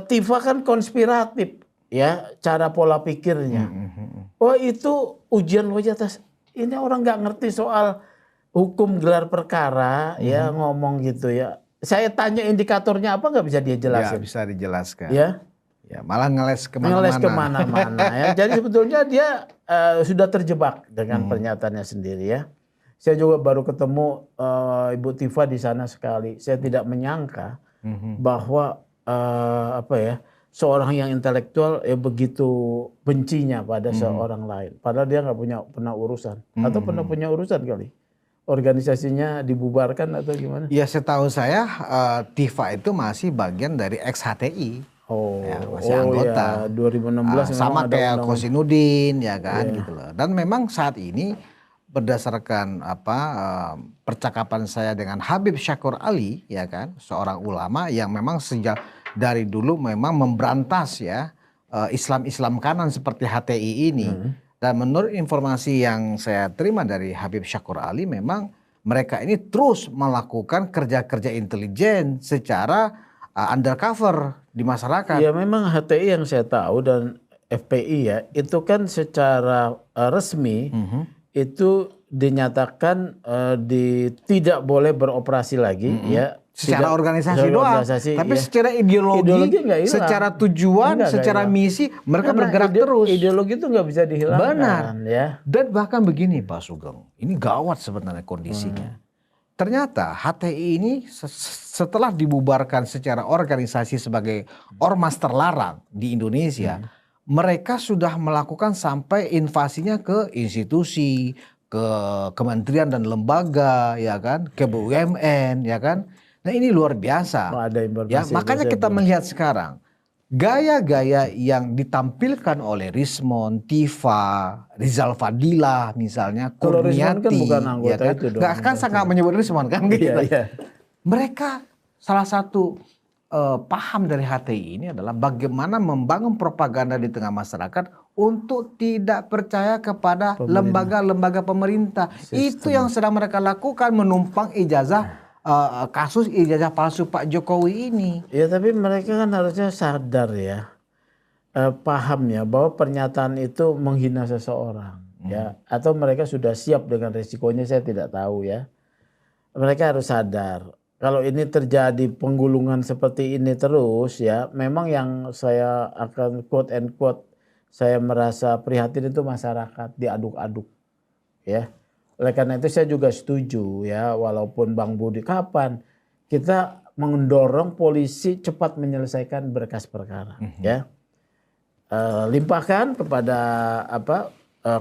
Tifa kan konspiratif. Ya, cara pola pikirnya. Oh, itu ujian wajah atas. Ini orang nggak ngerti soal hukum gelar perkara, ya ngomong gitu ya. Saya tanya indikatornya apa nggak bisa dia jelasin? Ya, bisa dijelaskan. Ya, malah ngeles kemana-mana. Ngeles kemana-mana ya. Jadi sebetulnya dia sudah terjebak dengan pernyataannya sendiri ya. Saya juga baru ketemu Ibu Tifa di sana sekali. Saya tidak menyangka bahwa seorang yang intelektual ya begitu bencinya pada seorang lain. Padahal dia nggak pernah urusan. Atau pernah punya urusan kali. Organisasinya dibubarkan atau gimana? Ya setahu saya Tifa itu masih bagian dari ex-HTI. Masih anggota. 2016 sama kayak Kosinudin ya kan gitu loh. Dan memang saat ini berdasarkan percakapan saya dengan Habib Syakor Ali ya kan, seorang ulama yang memang sejak dari dulu memang memberantas ya Islam kanan seperti HTI ini. Dan menurut informasi yang saya terima dari Habib Syakor Ali, memang mereka ini terus melakukan kerja-kerja intelijen secara undercover di masyarakat. Ya memang HTI yang saya tahu dan FPI ya, itu kan secara resmi itu dinyatakan tidak boleh beroperasi lagi ya. Secara organisasi doang, tapi secara ideologi secara tujuan, secara misi mereka bergerak terus. Ideologi itu nggak bisa dihilangkan. Benar. Ya. Dan bahkan begini Pak Sugeng, ini gawat sebenarnya kondisinya. Ternyata HTI ini setelah dibubarkan secara organisasi sebagai ormas terlarang di Indonesia, mereka sudah melakukan sampai invasinya ke institusi, ke kementerian dan lembaga, ya kan, ke BUMN, ya kan. Nah ini luar biasa. Ya, makanya kita melihat sekarang gaya-gaya yang ditampilkan oleh Rismon, Tifa, Rizal Fadila misalnya, Kurniati, kan bukan anggota ya kan? itu dong. Saya nggak menyebut Rismon kan gitu. Iya. Mereka salah satu paham dari HTI ini adalah bagaimana membangun propaganda di tengah masyarakat untuk tidak percaya kepada lembaga-lembaga pemerintah. Itu yang sedang mereka lakukan, menumpang kasus ijazah palsu Pak Jokowi ini. Ya tapi mereka kan harusnya sadar ya, paham ya bahwa pernyataan itu menghina seseorang ya, atau mereka sudah siap dengan resikonya, saya tidak tahu ya. Mereka harus sadar. Kalau ini terjadi penggulungan seperti ini terus ya, memang yang saya akan quote and quote, saya merasa prihatin itu masyarakat diaduk-aduk ya. Oleh karena itu saya juga setuju ya, walaupun Bang Budi, kapan kita mendorong polisi cepat menyelesaikan berkas perkara ya. Limpahkan kepada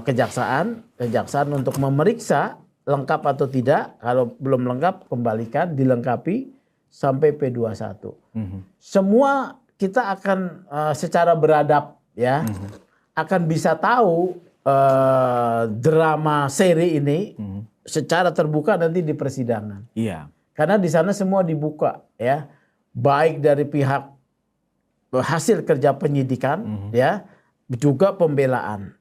kejaksaan untuk memeriksa lengkap atau tidak. Kalau belum lengkap kembalikan, dilengkapi sampai P21. Semua kita akan secara beradab ya, akan bisa tahu drama seri ini secara terbuka nanti di persidangan. Iya. Karena di sana semua dibuka ya, baik dari pihak hasil kerja penyidikan ya, juga pembelaan.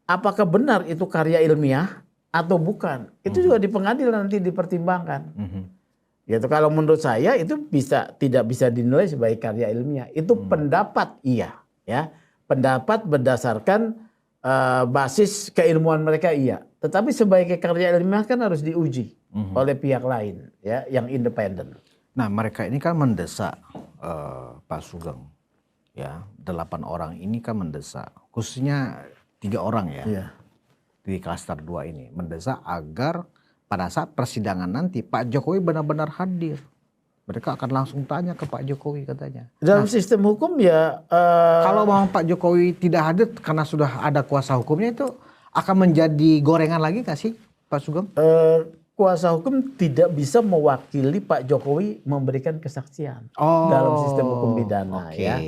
Apakah benar itu karya ilmiah atau bukan? Itu juga di pengadilan nanti dipertimbangkan. Gitu. Kalau menurut saya itu tidak bisa dinilai sebagai karya ilmiah. Itu pendapat iya, ya. Pendapat berdasarkan basis keilmuan mereka iya. Tetapi sebagai karya ilmiah kan harus diuji oleh pihak lain, ya, yang independen. Nah, mereka ini kan mendesak Pak Sugeng, ya, 8 orang ini kan mendesak, khususnya 3 orang ya. Iya. Di klaster 2 ini mendesak agar pada saat persidangan nanti Pak Jokowi benar-benar hadir. Mereka akan langsung tanya ke Pak Jokowi katanya. Dalam sistem hukum ya, kalau memang Pak Jokowi tidak hadir karena sudah ada kuasa hukumnya, itu akan menjadi gorengan lagi nggak sih Pak Sugeng? Kuasa hukum tidak bisa mewakili Pak Jokowi memberikan kesaksian dalam sistem hukum pidana, ya.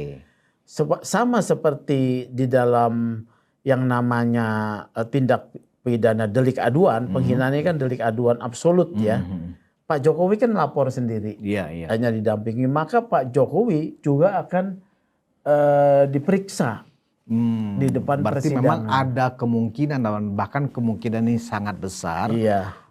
Sama seperti di dalam yang namanya tindak pidana delik aduan, penghinaan ini kan delik aduan absolut ya. Pak Jokowi kan lapor sendiri, hanya didampingi, maka Pak Jokowi juga akan diperiksa di depan berarti persidangan. memang ada kemungkinan, bahkan kemungkinan ini sangat besar.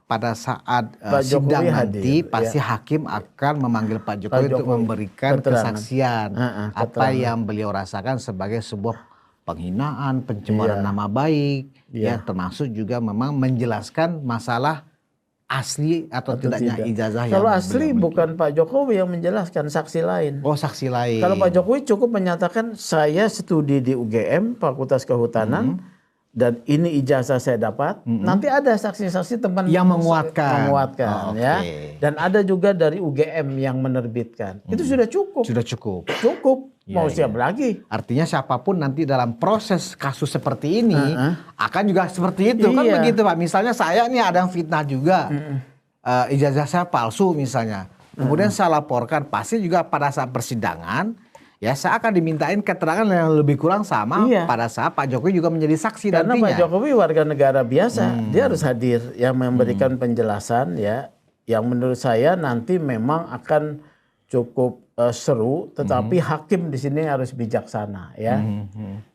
Pada saat sidang nanti pasti hakim akan memanggil Pak Jokowi untuk memberikan kesaksian apa yang beliau rasakan sebagai sebuah penghinaan, pencemaran nama baik, ya, termasuk juga memang menjelaskan masalah asli atau tidaknya ijazah. Kalau asli bukan Pak Jokowi yang menjelaskan, saksi lain. Oh, saksi lain. Kalau Pak Jokowi cukup menyatakan saya studi di UGM Fakultas Kehutanan dan ini ijazah saya dapat. Nanti ada saksi-saksi teman yang menguatkan, ya. Dan ada juga dari UGM yang menerbitkan. Itu sudah cukup. Sudah cukup. Cukup. Mau siapa lagi? Artinya siapapun nanti dalam proses kasus seperti ini akan juga seperti itu, kan begitu Pak. Misalnya saya nih ada yang fitnah juga, ijazah saya palsu misalnya. Kemudian saya laporkan, pasti juga pada saat persidangan ya saya akan dimintain keterangan yang lebih kurang sama pada saat Pak Jokowi juga menjadi saksi. Karena nantinya. Pak Jokowi warga negara biasa, dia harus hadir yang memberikan penjelasan ya, yang menurut saya nanti memang akan cukup seru, tetapi hakim di sini harus bijaksana ya.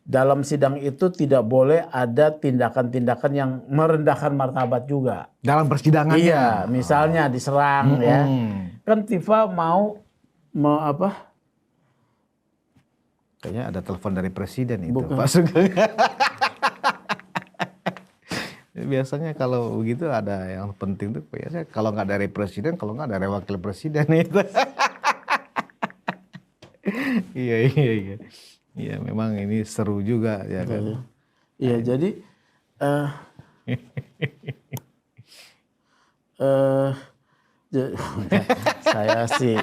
Dalam sidang itu tidak boleh ada tindakan-tindakan yang merendahkan martabat juga. Dalam persidangannya. Iya, misalnya diserang ya. Kan Tifa mau apa? Kayaknya ada telepon dari presiden itu, Bukan. Pak Sugeng. Biasanya kalau begitu ada yang penting tuh biasanya kalau nggak dari presiden, kalau nggak dari wakil presiden itu. Iya. Iya, memang ini seru juga ya kan. Iya, jadi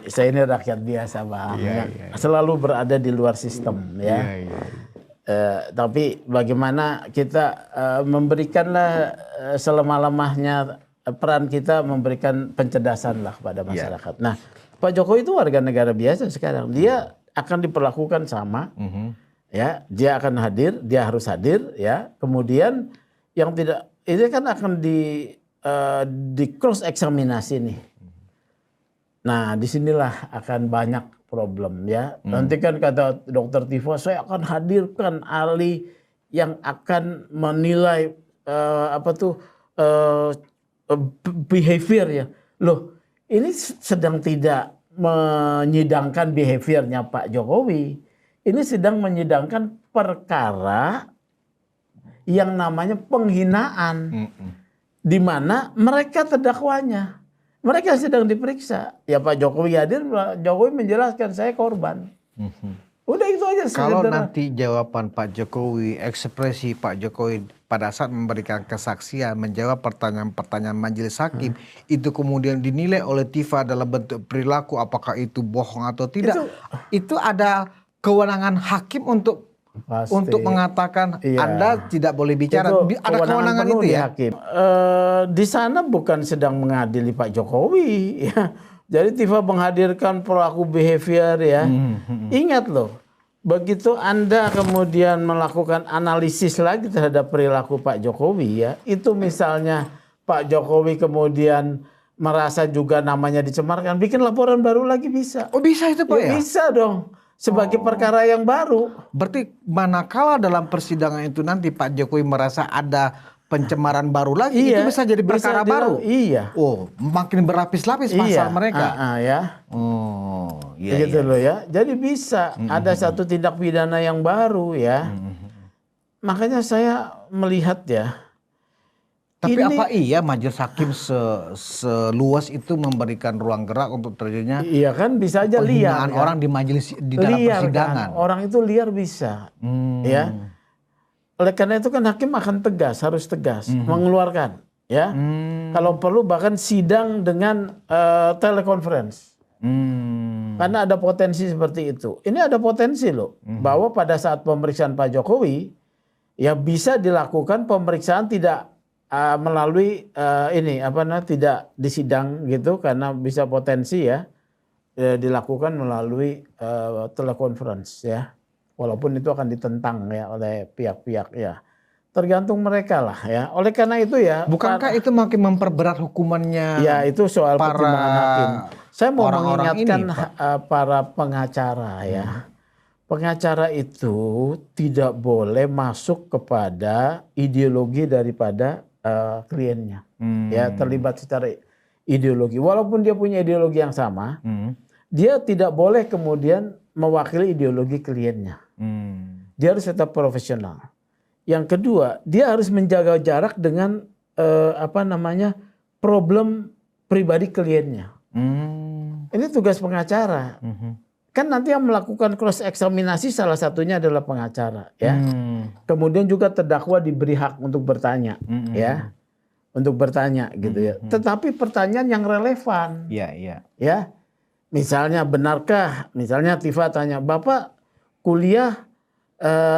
saya ini rakyat biasa Bang, selalu berada di luar sistem ya. Tapi bagaimana kita memberikanlah selama-lamanya peran kita, memberikan pencerdasan lah kepada masyarakat. Nah, Pak Jokowi itu warga negara biasa sekarang, dia akan diperlakukan sama, ya, dia akan hadir, dia harus hadir, ya. Kemudian yang tidak, ini kan akan di cross eksaminasi nih. Nah, disinilah akan banyak problem ya. Nanti kan kata Dokter Tifa, saya akan hadirkan ahli yang akan menilai behavior ya. Loh, ini sedang tidak menyidangkan behaviornya Pak Jokowi. Ini sedang menyidangkan perkara yang namanya penghinaan. Di mana mereka terdakwanya. Mereka sedang diperiksa. Ya Pak Jokowi hadir, Pak Jokowi menjelaskan saya korban. Udah itu aja. Kalau nanti jawaban Pak Jokowi, ekspresi Pak Jokowi pada saat memberikan kesaksian, menjawab pertanyaan-pertanyaan majelis hakim, itu kemudian dinilai oleh Tifa dalam bentuk perilaku, apakah itu bohong atau tidak, itu ada kewenangan hakim untuk mengatakan Anda tidak boleh bicara. Ada kewenangan itu ya. Hakim. Di sana bukan sedang mengadili Pak Jokowi ya. Jadi Tifa menghadirkan pelaku behavior ya. Ingat loh, begitu Anda kemudian melakukan analisis lagi terhadap perilaku Pak Jokowi ya, itu misalnya Pak Jokowi kemudian merasa juga namanya dicemarkan, bikin laporan baru lagi bisa. Oh bisa itu Pak ya? Bisa dong. Sebagai perkara yang baru. Berarti manakala dalam persidangan itu nanti Pak Jokowi merasa ada pencemaran baru lagi, itu bisa jadi perkara baru. Iya. Oh, makin berlapis-lapis pasal mereka. Ya. Oh, iya. Gitu loh ya. Jadi bisa ada satu tindak pidana yang baru ya. Makanya saya melihat ya. Tapi apa iya majelis hakim seluas itu memberikan ruang gerak untuk terjadinya? Iya kan bisa aja liar. Kan? Orang di majelis di dalam persidangan. Kan? Orang itu liar bisa. Ya. Oleh karena itu kan hakim akan tegas, harus tegas mengeluarkan, ya. Kalau perlu bahkan sidang dengan telekonferensi. Karena ada potensi seperti itu. Ini ada potensi loh, bahwa pada saat pemeriksaan Pak Jokowi, ya bisa dilakukan pemeriksaan tidak melalui tidak disidang gitu, karena bisa potensi ya dilakukan melalui telekonferensi ya. Walaupun itu akan ditentang ya oleh pihak-pihak ya. Tergantung mereka lah ya. Oleh karena itu ya. Bukankah itu makin memperberat hukumannya? Ya itu soal pertimbangan hakim. Saya mau mengingatkan para pengacara ya. Pengacara itu tidak boleh masuk kepada ideologi daripada kliennya. Ya, terlibat secara ideologi. Walaupun dia punya ideologi yang sama, dia tidak boleh kemudian mewakili ideologi kliennya. Dia harus tetap profesional. Yang kedua, dia harus menjaga jarak dengan problem pribadi kliennya. Ini tugas pengacara. Kan nanti yang melakukan cross eksaminasi salah satunya adalah pengacara, ya. Kemudian juga terdakwa diberi hak untuk bertanya, ya, untuk bertanya, gitu ya. Tetapi pertanyaan yang relevan, ya. Misalnya benarkah, misalnya Tifa tanya, Bapak kuliah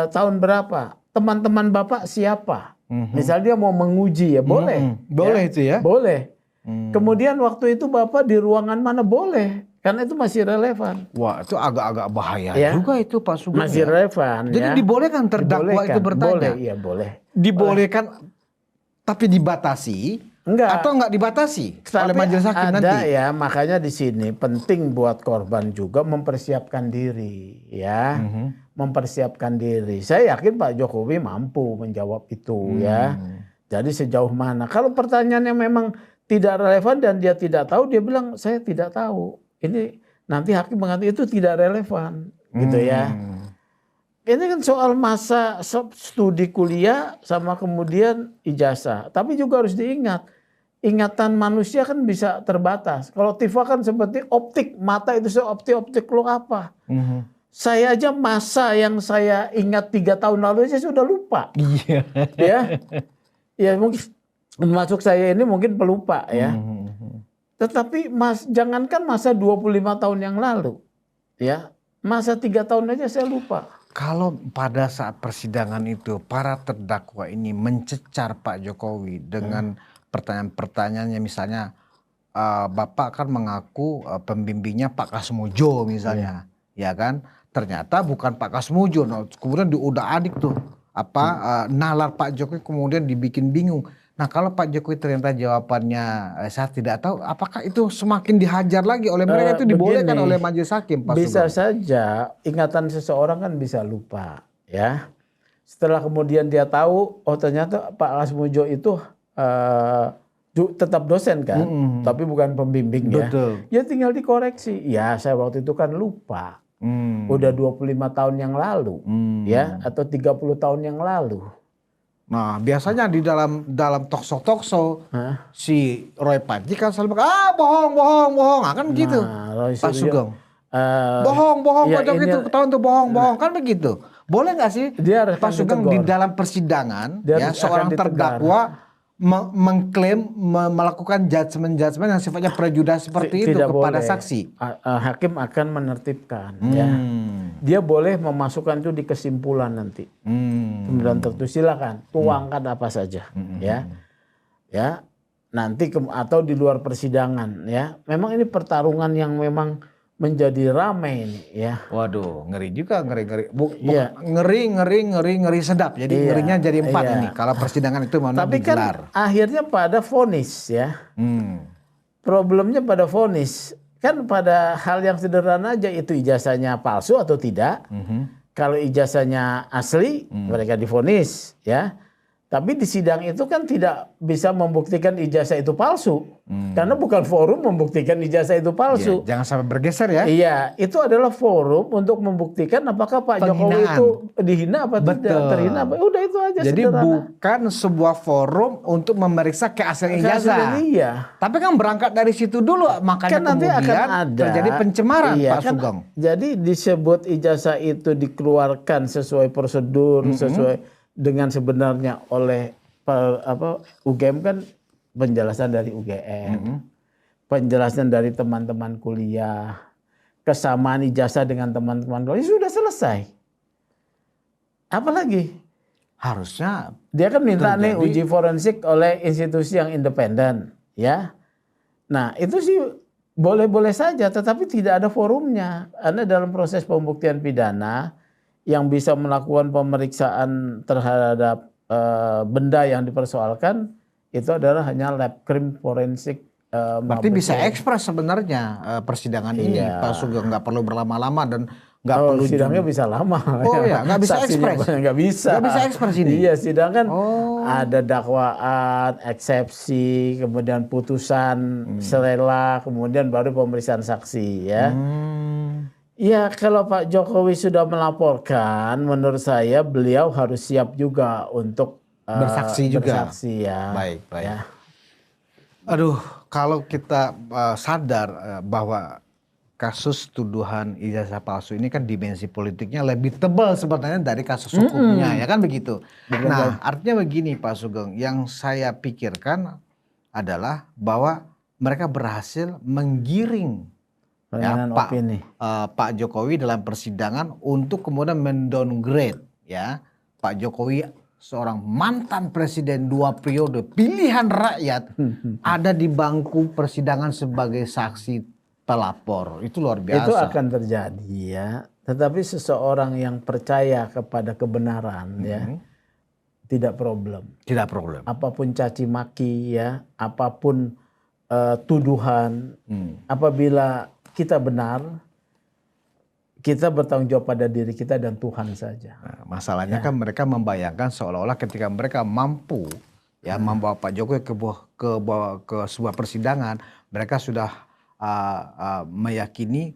tahun berapa? Teman-teman Bapak siapa? Misalnya dia mau menguji ya, boleh. Boleh itu ya? Boleh. Kemudian waktu itu Bapak di ruangan mana? Boleh. Karena itu masih relevan. Wah, itu agak-agak bahaya juga itu Pak Sugeng. Masih relevan. Jadi dibolehkan terdakwa itu bertanya? Boleh, iya boleh. Dibolehkan tapi dibatasi? Enggak. Atau enggak dibatasi oleh majelis hakim nanti? Ada ya, makanya di sini penting buat korban juga mempersiapkan diri, ya. Mempersiapkan diri. Saya yakin Pak Jokowi mampu menjawab itu, ya. Jadi sejauh mana? Kalau pertanyaannya memang tidak relevan dan dia tidak tahu, dia bilang saya tidak tahu. Ini nanti hakim mengatakan itu tidak relevan, gitu ya. Ini kan soal masa studi kuliah sama kemudian ijazah. Tapi juga harus diingat, ingatan manusia kan bisa terbatas. Kalau Tifa kan seperti optik, mata itu optik lo apa? Saya aja masa yang saya ingat 3 tahun lalu aja sudah lupa. Iya. Ya mungkin masuk saya ini mungkin pelupa ya. Tetapi jangankan masa 25 tahun yang lalu, ya, masa 3 tahun aja saya lupa. Kalau pada saat persidangan itu para terdakwa ini mencecar Pak Jokowi dengan pertanyaan-pertanyaannya, misalnya Bapak kan mengaku pembimbingnya Pak Kasmujo misalnya, ya kan? Ternyata bukan Pak Kasmujo. Kemudian diudak-adik tuh nalar Pak Jokowi kemudian dibikin bingung. Nah kalau Pak Jokowi ternyata jawabannya saya tidak tahu, apakah itu semakin dihajar lagi oleh mereka, itu dibolehkan Begini, oleh majelis hakim, Pak bisa Sugeng? saja ingatan seseorang kan bisa lupa, ya. Setelah kemudian dia tahu, oh ternyata Pak Lasmujo itu tetap dosen kan, tapi bukan pembimbing ya. Betul. Ya tinggal dikoreksi. Ya saya waktu itu kan lupa. Udah 25 tahun yang lalu, ya, atau 30 tahun yang lalu. Nah biasanya di dalam talkshow si Roy Panji kan selalu bilang, bohong, kan begitu, Pak Sugeng. Bohong, ya Pak Jokowi itu ketahuan tuh bohong, kan begitu. Boleh nggak sih Pak Sugeng di dalam persidangan ya seorang terdakwa mengklaim melakukan judgement yang sifatnya prejudice seperti itu kepada boleh. saksi? Hakim akan menertibkan, ya. Dia boleh memasukkan itu di kesimpulan nanti. Kemudian tertulis silakan tuangkan apa saja, ya, ya. Nanti atau di luar persidangan, ya. Memang ini pertarungan yang memang menjadi ramai ini, ya. Waduh, ngeri juga, ngeri. Ngeri sedap. Jadi ngerinya jadi 4 ini kalau persidangan itu mau digelar. Tapi kan akhirnya pada vonis, ya. Problemnya pada vonis. Kan pada hal yang sederhana aja, itu ijazahnya palsu atau tidak. Kalau ijazahnya asli, mereka divonis, ya. Tapi di sidang itu kan tidak bisa membuktikan ijazah itu palsu. Karena bukan forum membuktikan ijazah itu palsu. Ya, jangan sampai bergeser ya. Iya, itu adalah forum untuk membuktikan apakah Pak Jokowi itu dihina apa tidak, terhina apa. Udah itu aja. Jadi sederhana. bukan sebuah forum untuk memeriksa keaslian ijazah. Iya. Tapi kan berangkat dari situ dulu, makanya Kan nanti kemudian akan ada, terjadi pencemaran, Pak Sugeng. Jadi disebut ijazah itu dikeluarkan sesuai prosedur, sesuai dengan sebenarnya oleh UGM, kan penjelasan dari UGM, penjelasan dari teman-teman kuliah, kesamaan ijazah dengan teman-teman kuliah, sudah selesai. Apalagi? Harusnya Dia kan minta nih uji forensik oleh institusi yang independen, ya. Nah itu sih boleh-boleh saja, tetapi tidak ada forumnya. Karena dalam proses pembuktian pidana yang bisa melakukan pemeriksaan terhadap benda yang dipersoalkan itu adalah hanya lab krim forensik. Berarti bisa ekspres sebenarnya persidangan ini, Pak Sugeng, nggak perlu berlama-lama dan nggak perlu sidangnya bisa lama. Oh ya, nggak bisa ekspres. Nggak bisa ekspres ini. Iya, sidang kan ada dakwaan, eksepsi, kemudian putusan serela, kemudian baru pemeriksaan saksi, ya. Ya kalau Pak Jokowi sudah melaporkan, menurut saya beliau harus siap juga untuk bersaksi juga. Bersaksi, ya. Baik. Ya. Aduh, kalau kita sadar bahwa kasus tuduhan ijazah palsu ini kan dimensi politiknya lebih tebal sebenarnya dari kasus hukumnya, ya kan begitu. Nah, artinya begini Pak Sugeng, yang saya pikirkan adalah bahwa mereka berhasil menggiring Pak Jokowi dalam persidangan untuk kemudian mendowngrade, ya, Pak Jokowi seorang mantan presiden 2 periode pilihan rakyat ada di bangku persidangan sebagai saksi pelapor. Itu luar biasa. Itu akan terjadi, ya. Tetapi seseorang yang percaya kepada kebenaran, ya, tidak problem. Tidak problem. Apapun caci maki, ya, apapun tuduhan, apabila kita benar, kita bertanggung jawab pada diri kita dan Tuhan saja. Nah, masalahnya kan mereka membayangkan seolah-olah ketika mereka mampu membawa Pak Jokowi ke sebuah persidangan, mereka sudah meyakini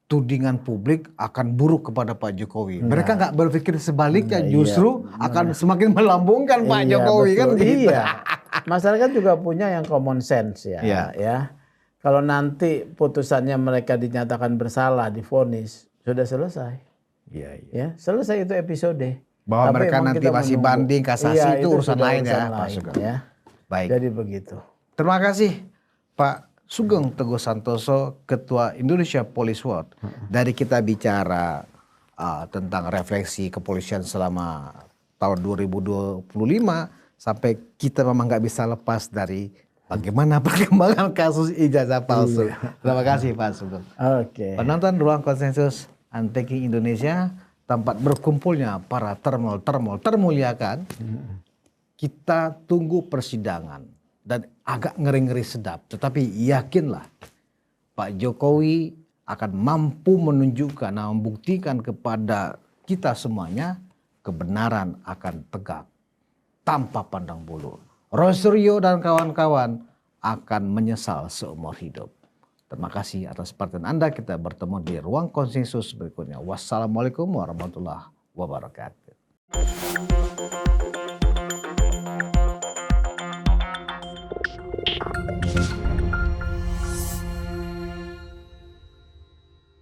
tudingan publik akan buruk kepada Pak Jokowi. Mereka nggak berpikir sebaliknya, justru akan semakin melambungkan Pak Jokowi, betul. Kan gitu. Iya. Masyarakat juga punya yang common sense, ya. Ya. Kalau nanti putusannya mereka dinyatakan bersalah, divonis, sudah selesai. Ya, selesai itu episode. Bahwa tapi mereka nanti masih banding, kasasi, itu urusan lain ya, Pak Sugeng. Ya. Baik. Jadi begitu. Terima kasih Pak Sugeng Teguh Santoso, Ketua Indonesia Police Watch. Dari kita bicara tentang refleksi kepolisian selama tahun 2025 sampai kita memang nggak bisa lepas dari bagaimana perkembangan kasus ijazah palsu. Terima kasih Pak Sugeng. Oke. Penonton Ruang Konsensus Untaking Indonesia, tempat berkumpulnya para termuliakan. kita tunggu persidangan dan agak ngeri-ngeri sedap. Tetapi yakinlah Pak Jokowi akan mampu menunjukkan, membuktikan kepada kita semuanya kebenaran akan tegak tanpa pandang bulu. Rosario dan kawan-kawan akan menyesal seumur hidup. Terima kasih atas perhatian Anda. Kita bertemu di ruang konsensus berikutnya. Wassalamualaikum warahmatullahi wabarakatuh.